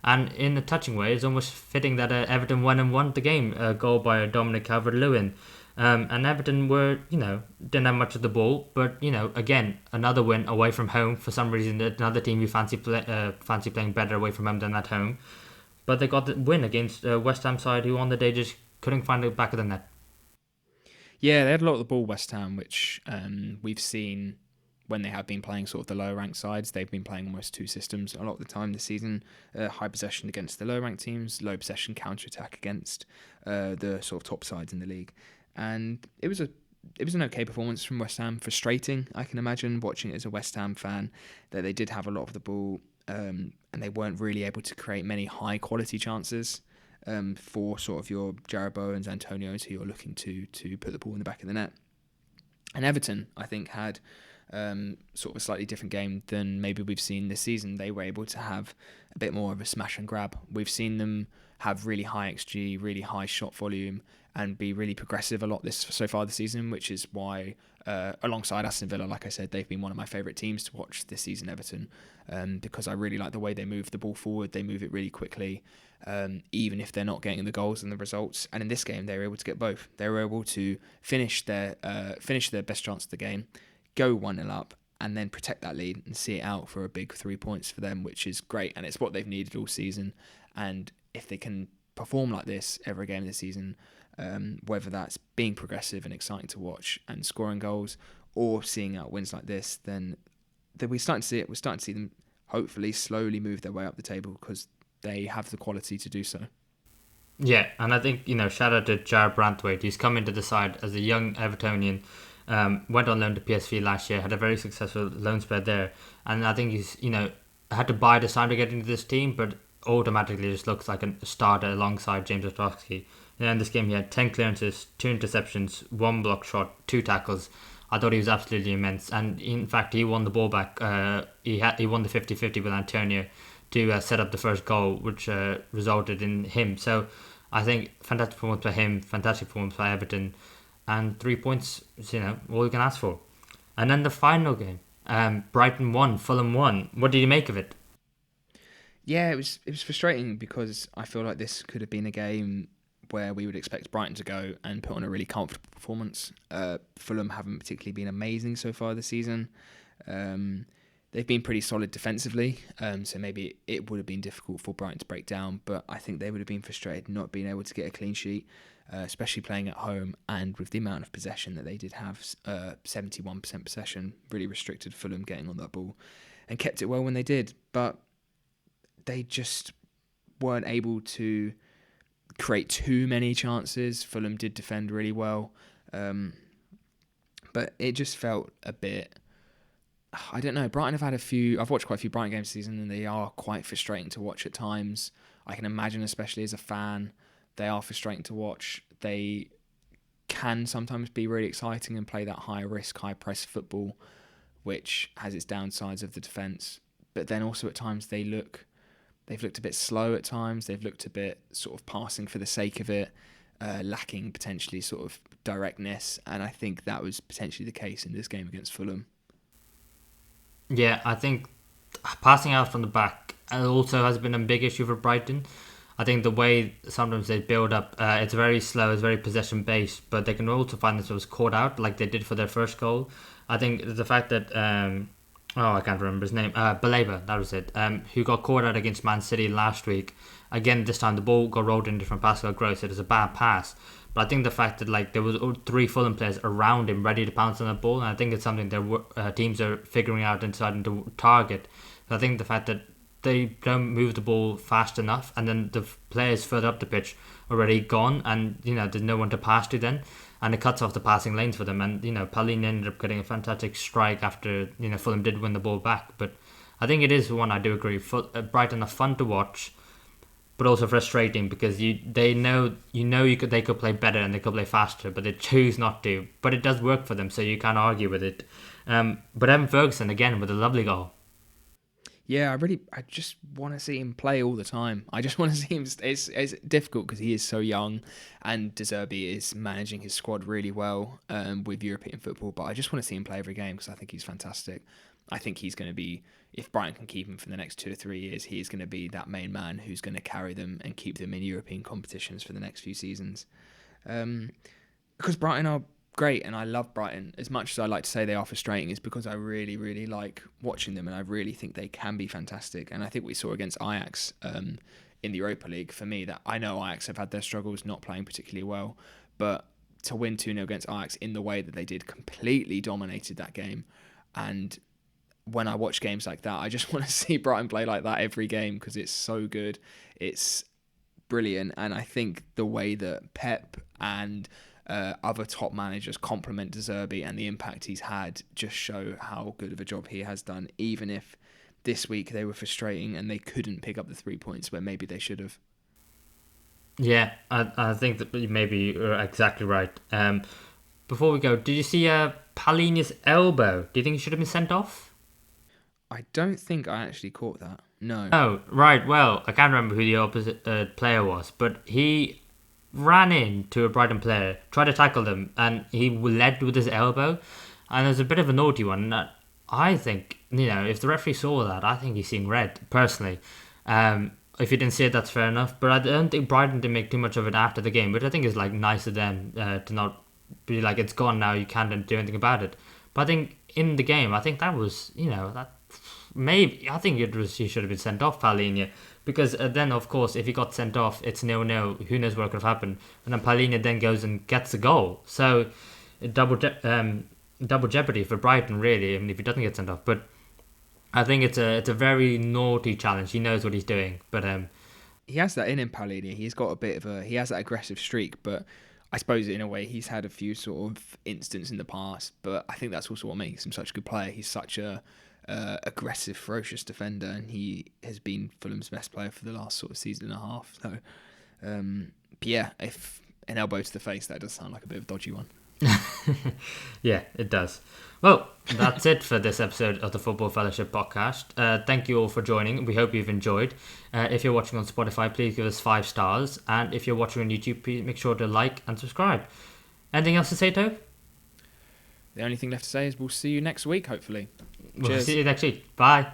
And in a touching way, it's almost fitting that Everton went and won the game, a goal by Dominic Calvert-Lewin. And Everton didn't have much of the ball, but, again, another win away from home. For some reason, another team you fancy playing better away from home than at home. But they got the win against West Ham side, who on the day just couldn't find the back of the net. Yeah, they had a lot of the ball, West Ham, which we've seen when they have been playing sort of the lower ranked sides. They've been playing almost two systems a lot of the time this season. High possession against the lower ranked teams, low possession counter-attack against the sort of top sides in the league. And it was an okay performance from West Ham. Frustrating, I can imagine, watching it as a West Ham fan, that they did have a lot of the ball and they weren't really able to create many high quality chances for sort of your Jarrod Bowens, Antonios, who you're looking to put the ball in the back of the net. And Everton, I think, had sort of a slightly different game than maybe we've seen this season. They were able to have a bit more of a smash and grab. We've seen them have really high XG, really high shot volume, and be really progressive a lot so far this season, which is why, alongside Aston Villa, like I said, they've been one of my favourite teams to watch this season, Everton, because I really like the way they move the ball forward. They move it really quickly, even if they're not getting the goals and the results. And in this game, they were able to get both. They were able to finish their best chance of the game, go 1-0 up, and then protect that lead and see it out for a big 3 points for them, which is great. And it's what they've needed all season. And if they can perform like this every game this season, whether that's being progressive and exciting to watch and scoring goals or seeing out wins like this, then we're starting to see it. We're starting to see them hopefully slowly move their way up the table because they have the quality to do so. Yeah, and I think, shout out to Jarrod Branthwaite. He's come into the side as a young Evertonian, Went on loan to PSV last year, had a very successful loan spell there, and I think he's had to bide his time to get into this team, but automatically just looks like a starter alongside James Ostrowski. In this game, he had 10 clearances, 2 interceptions, 1 block shot, 2 tackles. I thought he was absolutely immense, and in fact, he won the ball back. He won the 50-50 with Antonio to set up the first goal, which resulted in him. So I think fantastic performance by him, fantastic performance by Everton, and 3 points, all you can ask for. And then the final game, Brighton won, Fulham won. What did you make of it? Yeah, it was frustrating because I feel like this could have been a game where we would expect Brighton to go and put on a really comfortable performance. Fulham haven't particularly been amazing so far this season. They've been pretty solid defensively, so maybe it would have been difficult for Brighton to break down, but I think they would have been frustrated not being able to get a clean sheet, especially playing at home and with the amount of possession that they did have, 71% possession, really restricted Fulham getting on that ball and kept it well when they did, but they just weren't able to create too many chances. Fulham did defend really well, but it just felt a bit... I don't know. Brighton have had a few... I've watched quite a few Brighton games this season, and they are quite frustrating to watch at times. I can imagine, especially as a fan, they are frustrating to watch. They can sometimes be really exciting and play that high risk, high press football, which has its downsides of the defence. But then also at times they've looked a bit slow at times. They've looked a bit sort of passing for the sake of it, lacking potentially sort of directness. And I think that was potentially the case in this game against Fulham. Yeah, I think passing out from the back also has been a big issue for Brighton. I think the way sometimes they build up, it's very slow, it's very possession based, but they can also find themselves caught out like they did for their first goal. I think the fact that I can't remember his name. Baleba, that was it. Who got caught out against Man City last week. Again, this time the ball got rolled in from Pascal Gross. It was a bad pass. But I think the fact that there was 3 Fulham players around him ready to pounce on the ball, and I think it's something that teams are figuring out and starting to target. So I think the fact that they don't move the ball fast enough, and then the players further up the pitch are already gone, and there's no one to pass to then, and it cuts off the passing lanes for them. And Pauline ended up getting a fantastic strike after Fulham did win the ball back. But I think it is one I do agree. Brighton are fun to watch, but also frustrating because they could play better and they could play faster, but they choose not to. But it does work for them, so you can't argue with it. But Evan Ferguson again with a lovely goal. Yeah, I just want to see him play all the time. I just want to see him. It's difficult because he is so young, and De Zerbi is managing his squad really well with European football. But I just want to see him play every game because I think he's fantastic. I think he's going to be, if Brighton can keep him for the next 2 or 3 years, he is going to be that main man who's going to carry them and keep them in European competitions for the next few seasons. Because Brighton are great, and I love Brighton. As much as I like to say they are frustrating, is because I really, really like watching them, and I really think they can be fantastic. And I think we saw against Ajax in the Europa League, for me, that I know Ajax have had their struggles not playing particularly well, but to win 2-0 against Ajax in the way that they did completely dominated that game. And when I watch games like that, I just want to see Brighton play like that every game because it's so good. It's brilliant. And I think the way that Pep and other top managers compliment De Zerbi and the impact he's had just show how good of a job he has done, even if this week they were frustrating and they couldn't pick up the 3 points where maybe they should have. Yeah, I think that maybe you're exactly right. Before we go, did you see Palhinha's elbow? Do you think he should have been sent off? I don't think I actually caught that. No. Oh, right. Well, I can't remember who the opposite player was, but he ran into a Brighton player, tried to tackle them, and he led with his elbow. And there's a bit of a naughty one. I think, if the referee saw that, I think he's seeing red, personally. If you didn't see it, that's fair enough. But I don't think Brighton did make too much of it after the game, which I think is nice of them to not be like, it's gone now, you can't do anything about it. But I think in the game, I think that was, maybe, I think he should have been sent off, Palhinha. Because then, of course, if he got sent off, it's 0-0. Who knows what could have happened? And then Palhinha then goes and gets a goal. So, double jeopardy for Brighton, really, if he doesn't get sent off. But I think it's a very naughty challenge. He knows what he's doing. But he has that in him, Palhinha. He has that aggressive streak. But I suppose in a way he's had a few sort of incidents in the past, but I think that's also what makes him such a good player. He's such a aggressive, ferocious defender, and he has been Fulham's best player for the last sort of season and a half. So, but yeah, if an elbow to the face, that does sound like a bit of a dodgy one. Yeah, it does. Well, that's it for this episode of the Football Fellowship podcast. Thank you all for joining. We hope you've enjoyed. If you're watching on Spotify, please give us 5 stars. And if you're watching on YouTube, please make sure to like and subscribe. Anything else to say, Tobe? The only thing left to say is we'll see you next week, hopefully. We'll Cheers. see you next week. Bye.